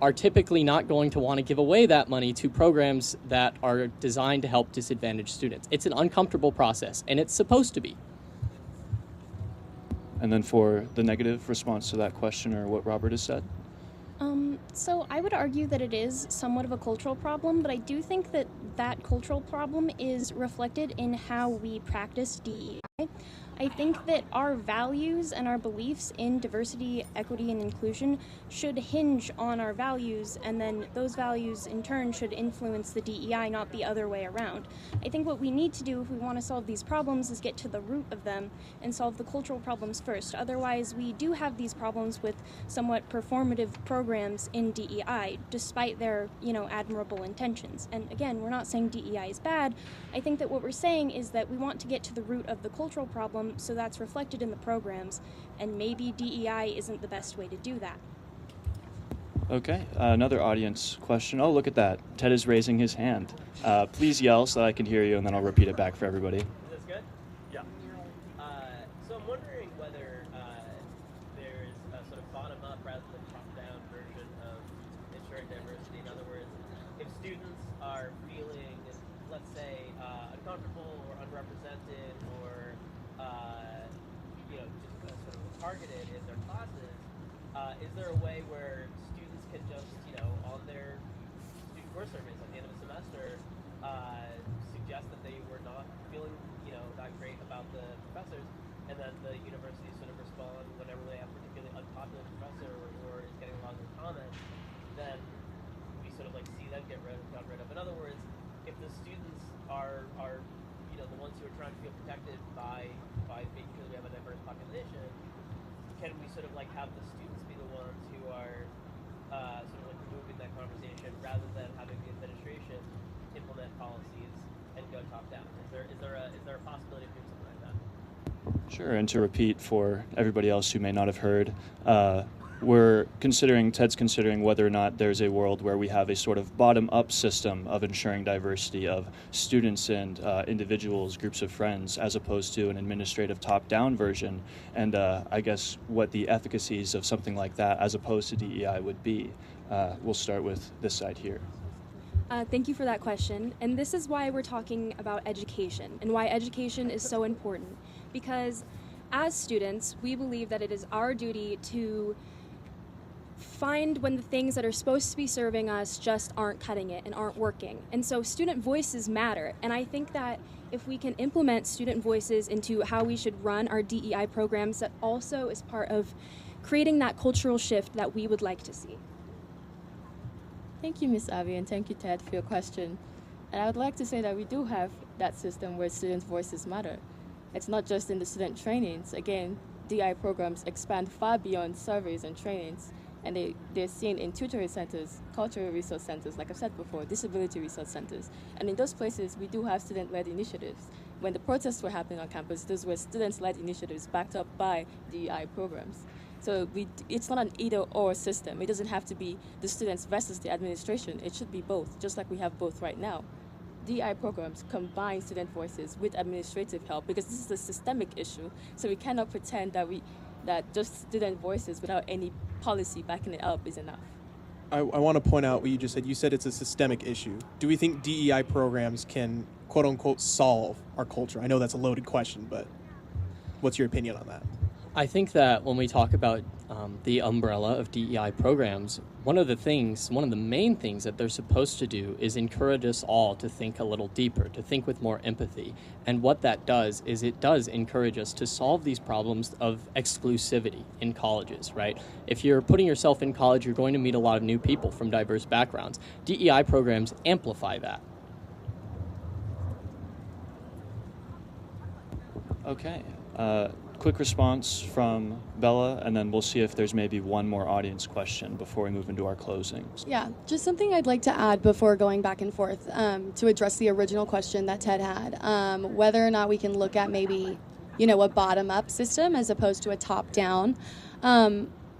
are typically not going to want to give away that money to programs that are designed to help disadvantaged students. It's an uncomfortable process, and it's supposed to be. And then for the negative response to that question, or what Robert has said? So I would argue that it is somewhat of a cultural problem, but I do think that that cultural problem is reflected in how we practice DEI. I think that our values and our beliefs in diversity, equity, and inclusion should hinge on our values, and then those values in turn should influence the DEI, not the other way around. I think what we need to do if we want to solve these problems is get to the root of them and solve the cultural problems first. Otherwise, we do have these problems with somewhat performative programs in DEI, despite their, admirable intentions. And again, we're not saying DEI is bad. I think that what we're saying is that we want to get to the root of the cultural problem, so that's reflected in the programs, and maybe DEI isn't the best way to do that. Okay, another audience question. Oh, look at that. Ted is raising his hand. Please yell so that I can hear you, and then I'll repeat it back for everybody. Is this good? Yeah. So I'm wondering whether there's a sort of bottom-up rather than top-down version of ensuring diversity. In other words, if students are feeling, let's say, uncomfortable or unrepresented or just sort of targeted in their classes, is there a way where students can just, on their student course surveys at the end of a semester, suggest that they were not feeling, that great about the professors, and then the university sort of respond whenever they have a particularly unpopular professor or is getting a lot of their comments, then we sort of see them got rid of. In other words, if the students are the ones who are trying to feel protected by making sure that we have a diverse population, can we sort of have the students be the ones who are sort of removing that conversation rather than having the administration implement policies and go top down? Is there a possibility of doing something like that? Sure, and to repeat for everybody else who may not have heard, Ted's considering whether or not there's a world where we have a sort of bottom-up system of ensuring diversity of students and individuals, groups of friends, as opposed to an administrative top-down version, and I guess what the efficacies of something like that as opposed to DEI would be. We'll start with this side here. Thank you for that question. And this is why we're talking about education and why education is so important. Because as students, we believe that it is our duty to find when the things that are supposed to be serving us just aren't cutting it and aren't working. And so student voices matter. And I think that if we can implement student voices into how we should run our DEI programs, that also is part of creating that cultural shift that we would like to see. Thank you, Ms. Avi, and thank you, Ted, for your question. And I would like to say that we do have that system where students' voices matter. It's not just in the student trainings. Again, DI programs expand far beyond surveys and trainings, and they're seen in tutoring centers, cultural resource centers, like I've said before, disability resource centers. And in those places, we do have student-led initiatives. When the protests were happening on campus, those were students-led initiatives backed up by DEI programs. So it's not an either-or system. It doesn't have to be the students versus the administration. It should be both, just like we have both right now. DEI programs combine student voices with administrative help because this is a systemic issue. So we cannot pretend that just student voices without any policy backing it up is enough. I want to point out what you just said. You said it's a systemic issue. Do we think DEI programs can, quote unquote, solve our culture? I know that's a loaded question, but what's your opinion on that? I think that when we talk about the umbrella of DEI programs, one of the main things that they're supposed to do is encourage us all to think a little deeper, to think with more empathy. And what that does is it does encourage us to solve these problems of exclusivity in colleges, right? If you're putting yourself in college, you're going to meet a lot of new people from diverse backgrounds. DEI programs amplify that. Okay. Quick response from Bella, and then we'll see if there's maybe one more audience question before we move into our closing. Yeah, just something I'd like to add before going back and forth to address the original question that Ted had, whether or not we can look at maybe, a bottom-up system as opposed to a top-down.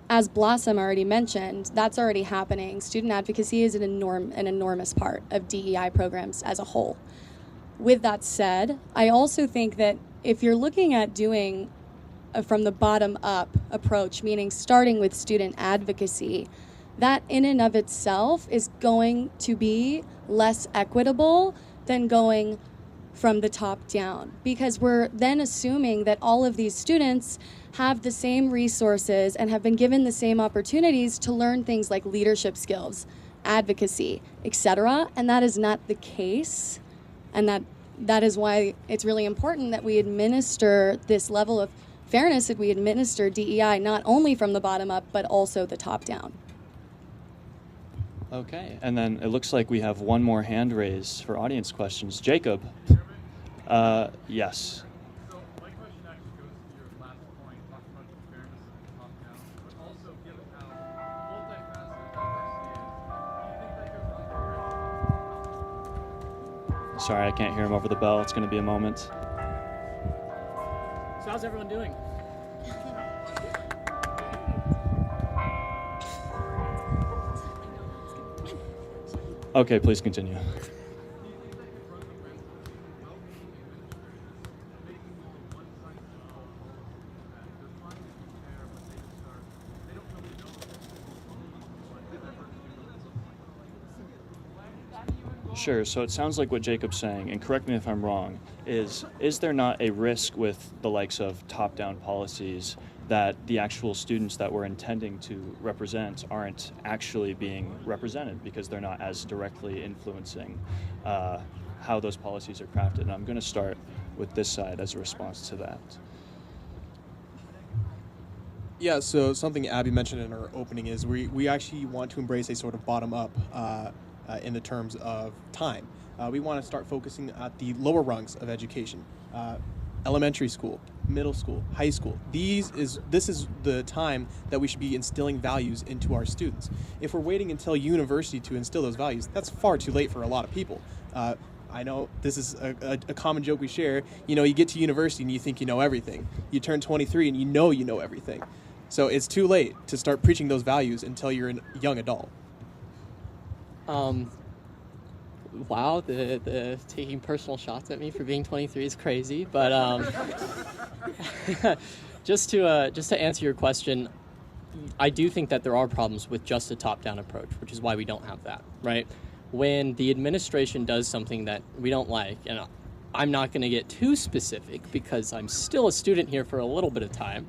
As Blossom already mentioned, that's already happening. Student advocacy is an enormous part of DEI programs as a whole. with that said, I also think that if you're looking at doing from the bottom up approach, meaning starting with student advocacy, that in and of itself is going to be less equitable than going from the top down, because we're then assuming that all of these students have the same resources and have been given the same opportunities to learn things like leadership skills, advocacy, etc. And that is not the case. And that is why it's really important that we administer this level of fairness, that we administer DEI not only from the bottom up, but also the top down. Okay, and then it looks like we have one more hand raised for audience questions. Jacob. Yes. So my question actually goes to your last point, talking about the fairness of the top down, but also given how multifaceted diversity is, do you think that your program? Sorry, I can't hear him over the bell. It's going to be a moment. So how's everyone doing? Okay, please continue. Sure, so it sounds like what Jacob's saying, and correct me if I'm wrong, is there not a risk with the likes of top-down policies that the actual students that we're intending to represent aren't actually being represented because they're not as directly influencing how those policies are crafted? And I'm going to start with this side as a response to that. Yeah, so something Abby mentioned in her opening is we actually want to embrace a sort of bottom-up in the terms of time. We want to start focusing at the lower rungs of education, elementary school, middle school, high school. This is the time that we should be instilling values into our students. If we're waiting until university to instill those values, that's far too late for a lot of people. I know this is a common joke we share. You know, you get to university and you think you know everything. You turn 23 and you know everything. So it's too late to start preaching those values until you're a young adult. Wow, the taking personal shots at me for being 23 is crazy, but just to answer your question, I do think that there are problems with just a top-down approach, which is why we don't have that, right? When the administration does something that we don't like, and I'm not going to get too specific because I'm still a student here for a little bit of time.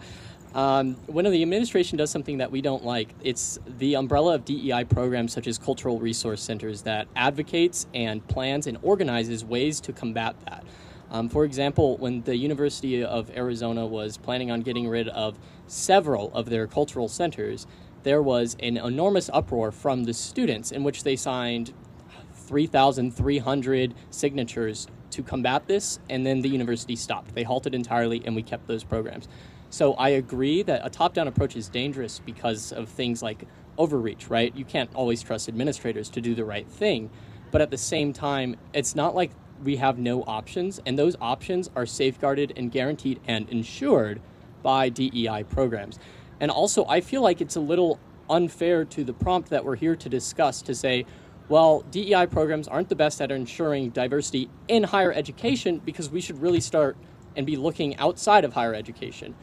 When the administration does something that we don't like, it's the umbrella of DEI programs such as cultural resource centers that advocates and plans and organizes ways to combat that. For example, when the University of Arizona was planning on getting rid of several of their cultural centers, there was an enormous uproar from the students in which they signed 3,300 signatures to combat this, and then the university stopped. They halted entirely, and we kept those programs. So I agree that a top-down approach is dangerous because of things like overreach, right? You can't always trust administrators to do the right thing. But at the same time, it's not like we have no options, and those options are safeguarded and guaranteed and ensured by DEI programs. And also, I feel like it's a little unfair to the prompt that we're here to discuss to say, well, DEI programs aren't the best at ensuring diversity in higher education because we should really start and be looking outside of higher education.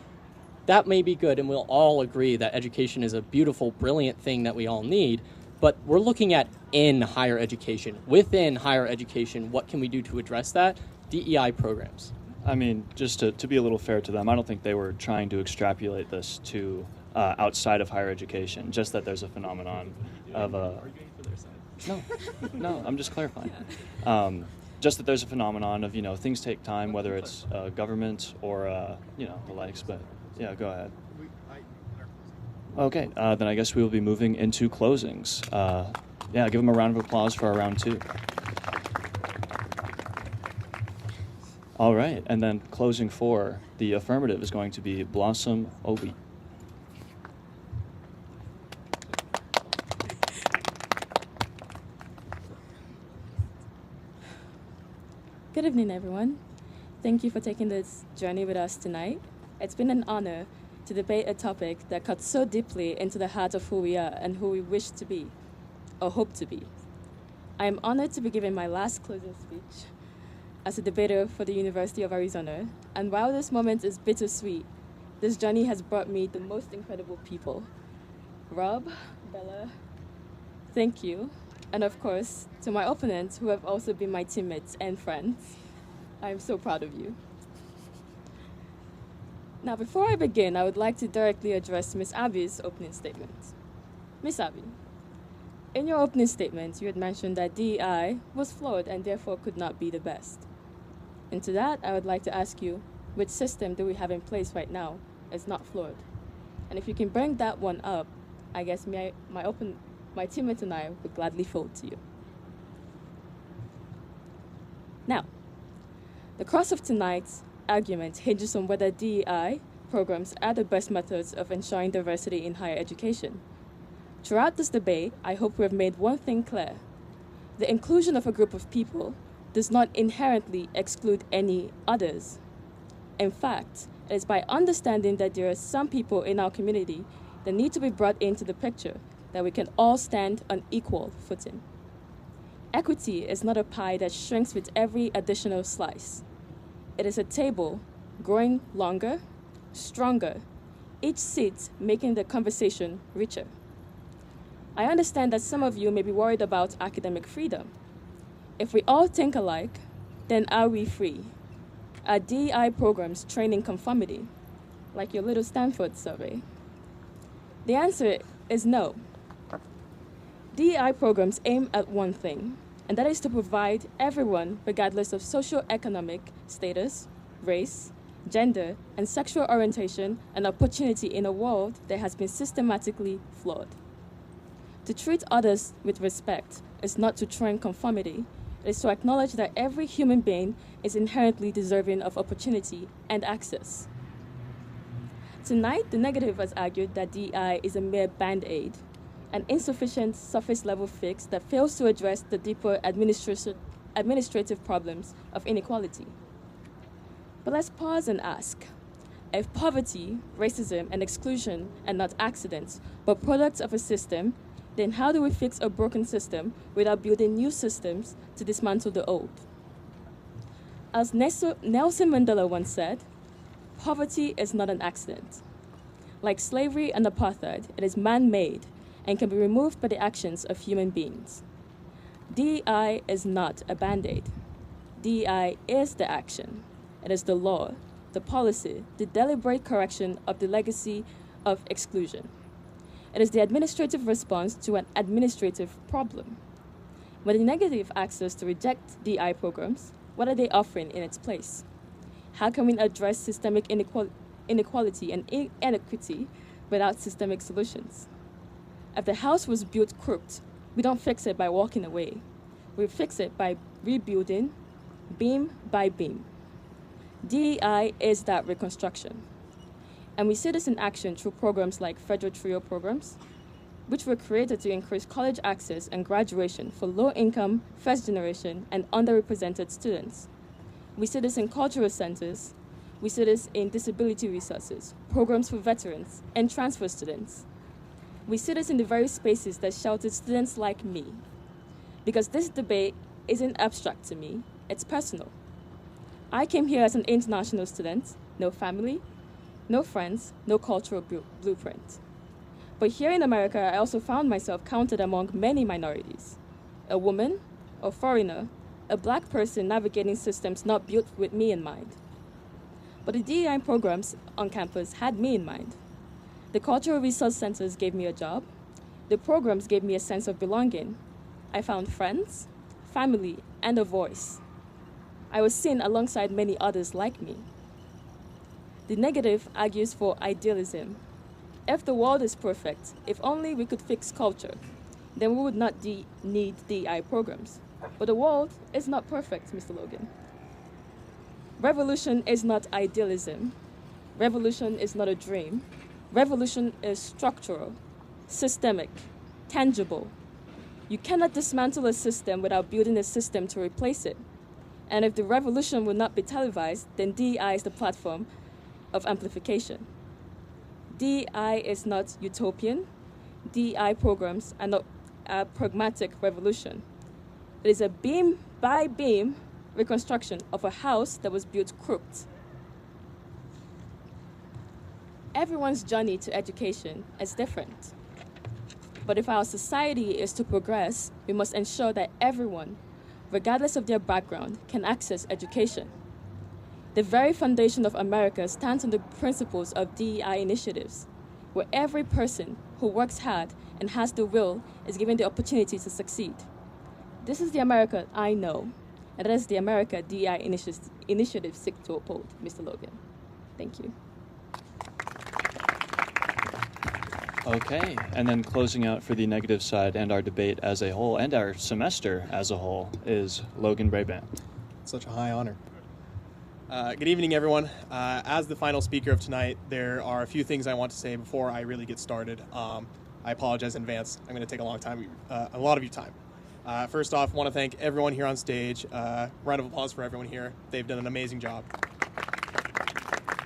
That may be good, and we'll all agree that education is a beautiful, brilliant thing that we all need, but we're looking at in higher education. Within higher education, what can we do to address that? DEI programs. I mean, just to be a little fair to them, I don't think they were trying to extrapolate this to outside of higher education, just that there's a phenomenon of a... No, I'm just clarifying. Just that there's a phenomenon of, things take time, whether it's government or, the likes, but... Yeah, go ahead. Okay, then I guess we will be moving into closings. Give them a round of applause for our round two. All right, and then closing four, the affirmative is going to be Blossom Obi. Good evening, everyone. Thank you for taking this journey with us tonight. It's been an honor to debate a topic that cuts so deeply into the heart of who we are and who we wish to be, or hope to be. I am honored to be giving my last closing speech. as a debater for the University of Arizona, and while this moment is bittersweet, this journey has brought me the most incredible people. Rob, Bella, thank you. And of course, to my opponents who have also been my teammates and friends, I am so proud of you. Now, before I begin, I would like to directly address Ms. Abby's opening statement. Ms. Abby, in your opening statement, you had mentioned that DEI was flawed and therefore could not be the best. And to that, I would like to ask you, which system do we have in place right now is not flawed? And if you can bring that one up, I guess my teammates and I would gladly fold to you. Now, the crux of tonight's argument hinges on whether DEI programs are the best methods of ensuring diversity in higher education. Throughout this debate, I hope we have made one thing clear. The inclusion of a group of people does not inherently exclude any others. In fact, it is by understanding that there are some people in our community that need to be brought into the picture that we can all stand on equal footing. Equity is not a pie that shrinks with every additional slice. It is a table growing longer, stronger, each seat making the conversation richer. I understand that some of you may be worried about academic freedom. If we all think alike, then are we free? Are DEI programs training conformity, like your little Stanford survey? The answer is no. DEI programs aim at one thing, and that is to provide everyone, regardless of socioeconomic status, race, gender, and sexual orientation, an opportunity in a world that has been systematically flawed. To treat others with respect is not to train conformity. It is to acknowledge that every human being is inherently deserving of opportunity and access. Tonight, the negative has argued that DEI is a mere band-aid, an insufficient surface-level fix that fails to address the deeper administrative problems of inequality. But let's pause and ask, if poverty, racism, and exclusion are not accidents, but products of a system, then how do we fix a broken system without building new systems to dismantle the old? As Nelson Mandela once said, poverty is not an accident. Like slavery and apartheid, it is man-made and can be removed by the actions of human beings. DEI is not a band-aid. DEI is the action. It is the law, the policy, the deliberate correction of the legacy of exclusion. It is the administrative response to an administrative problem. When the negative asks us to reject DEI programs, what are they offering in its place? How can we address systemic inequality and inequity without systemic solutions? If the house was built crooked, we don't fix it by walking away. We fix it by rebuilding beam by beam. DEI is that reconstruction. And we see this in action through programs like Federal Trio programs, which were created to increase college access and graduation for low-income, first-generation, and underrepresented students. We see this in cultural centers. We see this in disability resources, programs for veterans, and transfer students. We see this in the very spaces that sheltered students like me. Because this debate isn't abstract to me, it's personal. I came here as an international student, no family, no friends, no cultural blueprint. But here in America, I also found myself counted among many minorities. A woman, a foreigner, a black person navigating systems not built with me in mind. But the DEI programs on campus had me in mind. The cultural resource centers gave me a job. The programs gave me a sense of belonging. I found friends, family, and a voice. I was seen alongside many others like me. The negative argues for idealism. If the world is perfect, if only we could fix culture, then we would not need DEI programs. But the world is not perfect, Mr. Logan. Revolution is not idealism. Revolution is not a dream. Revolution is structural, systemic, tangible. You cannot dismantle a system without building a system to replace it. And if the revolution will not be televised, then DEI is the platform of amplification. DEI is not utopian. DEI programs are not a pragmatic revolution. It is a beam by beam, reconstruction of a house that was built crooked. Everyone's journey to education is different. But if our society is to progress, we must ensure that everyone, regardless of their background, can access education. The very foundation of America stands on the principles of DEI initiatives, where every person who works hard and has the will is given the opportunity to succeed. This is the America I know, and that is the America DEI initiatives seek to uphold, Mr. Logan. Thank you. Okay, and then closing out for the negative side and our debate as a whole and our semester as a whole is Logan Brabant. Such a high honor. Good evening, everyone. As the final speaker of tonight, there are a few things I want to say before I really get started. I apologize in advance. I'm going to take a lot of your time. First off, I want to thank everyone here on stage. Round of applause for everyone here. They've done an amazing job.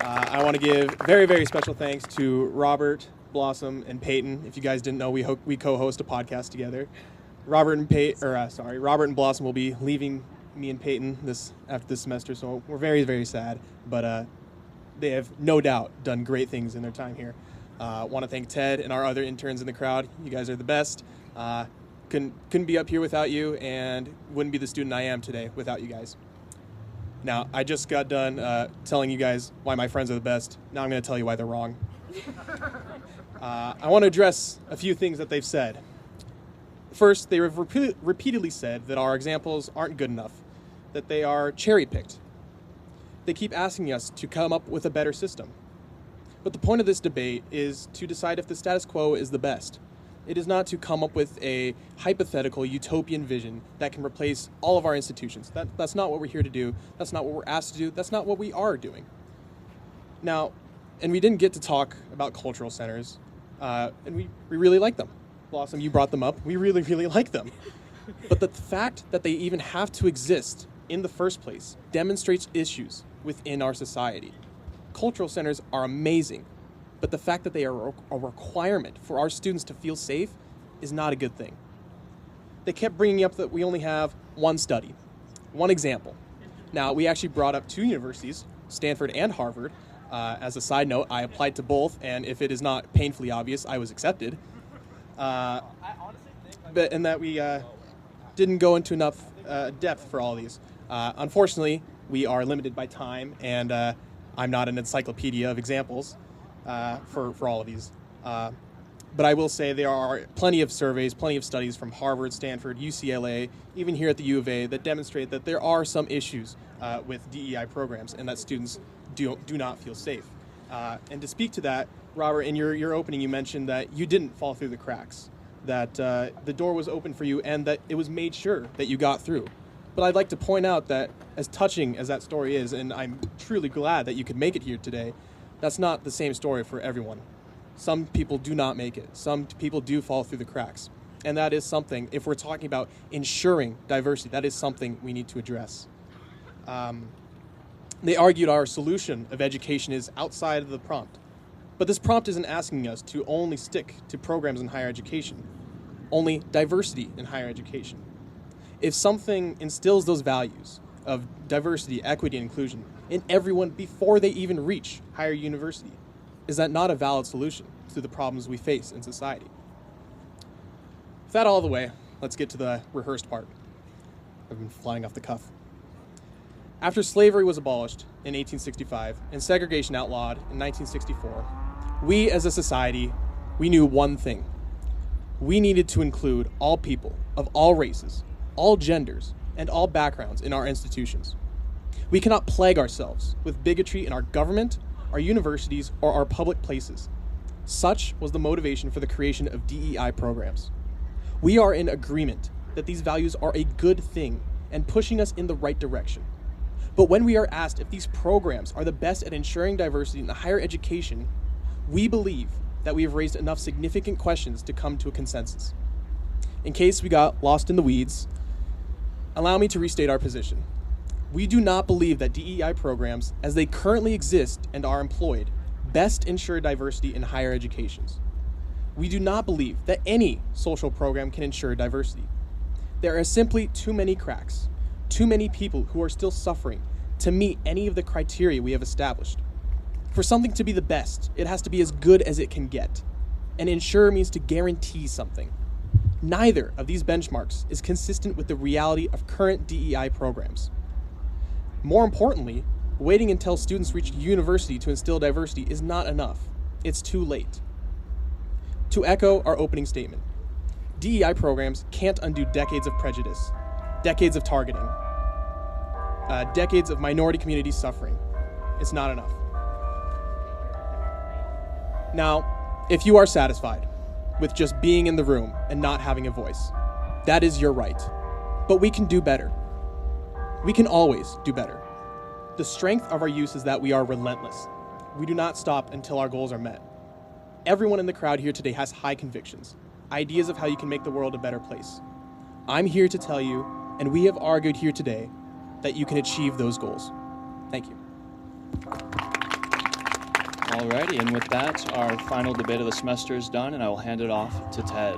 I want to give very, very special thanks to Robert, Blossom, and Peyton. If you guys didn't know, we co-host a podcast together. Robert and Blossom will be leaving me and Peyton after this semester, so we're very, very sad. But they have no doubt done great things in their time here. Want to thank Ted and our other interns in the crowd. You guys are the best. Couldn't be up here without you, and wouldn't be the student I am today without you guys. Now, I just got done telling you guys why my friends are the best. Now I'm going to tell you why they're wrong. I want to address a few things that they've said. First, they have repeatedly said that our examples aren't good enough, that they are cherry-picked. They keep asking us to come up with a better system. But the point of this debate is to decide if the status quo is the best. It is not to come up with a hypothetical utopian vision that can replace all of our institutions. That's not what we're here to do. That's not what we're asked to do. That's not what we are doing. Now, and we didn't get to talk about cultural centers, and we really like them. Blossom, you brought them up. We really, really like them. But the fact that they even have to exist in the first place demonstrates issues within our society. Cultural centers are amazing, but the fact that they are a requirement for our students to feel safe is not a good thing. They kept bringing up that we only have one study, one example. Now, we actually brought up two universities, Stanford and Harvard. As a side note, I applied to both, and if it is not painfully obvious, I was accepted. And that we didn't go into enough depth for all these. Unfortunately, we are limited by time, and I'm not an encyclopedia of examples for all of these. But I will say there are plenty of surveys, plenty of studies from Harvard, Stanford, UCLA, even here at the U of A, that demonstrate that there are some issues with DEI programs and that students do not feel safe. And to speak to that, Robert, in your opening, you mentioned that you didn't fall through the cracks, that the door was open for you and that it was made sure that you got through. But I'd like to point out that as touching as that story is, and I'm truly glad that you could make it here today, that's not the same story for everyone. Some people do not make it. Some people do fall through the cracks. And that is something, if we're talking about ensuring diversity, that is something we need to address. They argued our solution of education is outside of the prompt. But this prompt isn't asking us to only stick to programs in higher education, only diversity in higher education. If something instills those values of diversity, equity, and inclusion in everyone before they even reach higher university, is that not a valid solution to the problems we face in society? With that all the way, let's get to the rehearsed part. I've been flying off the cuff. After slavery was abolished in 1865 and segregation outlawed in 1964, we as a society, we knew one thing. We needed to include all people of all races, all genders, and all backgrounds in our institutions. We cannot plague ourselves with bigotry in our government, our universities, or our public places. Such was the motivation for the creation of DEI programs. We are in agreement that these values are a good thing and pushing us in the right direction. But when we are asked if these programs are the best at ensuring diversity in the higher education, we believe that we have raised enough significant questions to come to a consensus. In case we got lost in the weeds, allow me to restate our position. We do not believe that DEI programs, as they currently exist and are employed, best ensure diversity in higher educations. We do not believe that any social program can ensure diversity. There are simply too many cracks, too many people who are still suffering to meet any of the criteria we have established. For something to be the best, it has to be as good as it can get. And ensure means to guarantee something. Neither of these benchmarks is consistent with the reality of current DEI programs. More importantly, waiting until students reach university to instill diversity is not enough. It's too late. To echo our opening statement, DEI programs can't undo decades of prejudice, decades of targeting, decades of minority communities suffering. It's not enough. Now, if you are satisfied with just being in the room and not having a voice, that is your right. But we can do better. We can always do better. The strength of our use is that we are relentless. We do not stop until our goals are met. Everyone in the crowd here today has high convictions, ideas of how you can make the world a better place. I'm here to tell you, and we have argued here today, that you can achieve those goals. Thank you. Alrighty, and with that, our final debate of the semester is done, and I will hand it off to Ted.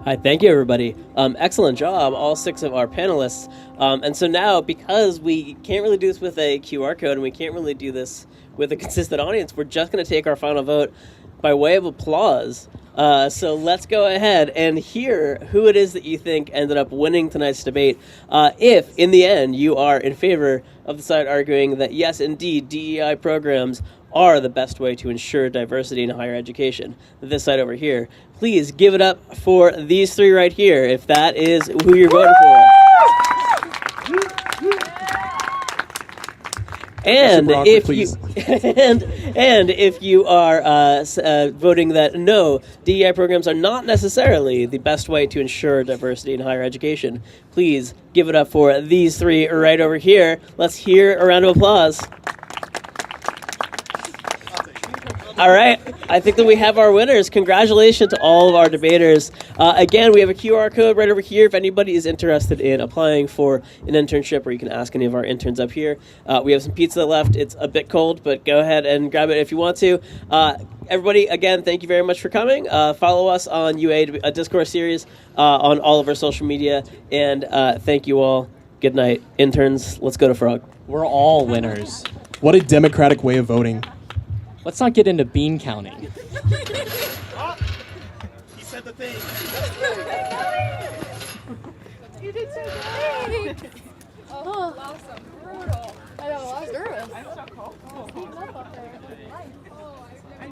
Hi, thank you, everybody. Excellent job, all 6 of our panelists. And so now, because we can't really do this with a QR code and we can't really do this with a consistent audience, we're just going to take our final vote by way of applause. So let's go ahead and hear who it is that you think ended up winning tonight's debate. If, in the end, you are in favor of the side arguing that, yes, indeed, DEI programs are the best way to ensure diversity in higher education, this side over here, please give it up for these 3 right here, if that is who you're voting for. And if you and if you are voting that no, DEI programs are not necessarily the best way to ensure diversity in higher education, please give it up for these 3 right over here. Let's hear a round of applause. All right, I think that we have our winners. Congratulations to all of our debaters. Again, we have a QR code right over here if anybody is interested in applying for an internship, or you can ask any of our interns up here. We have some pizza left. It's a bit cold, but go ahead and grab it if you want to. Everybody, again, thank you very much for coming. Follow us on UA Discourse Series on all of our social media, and thank you all. Good night. Interns, let's go to Frog. We're all winners. What a democratic way of voting. Let's not get into bean counting. He said the thing. You did so great. Oh, awesome. Brutal. I know, that was nervous. I'm so cold.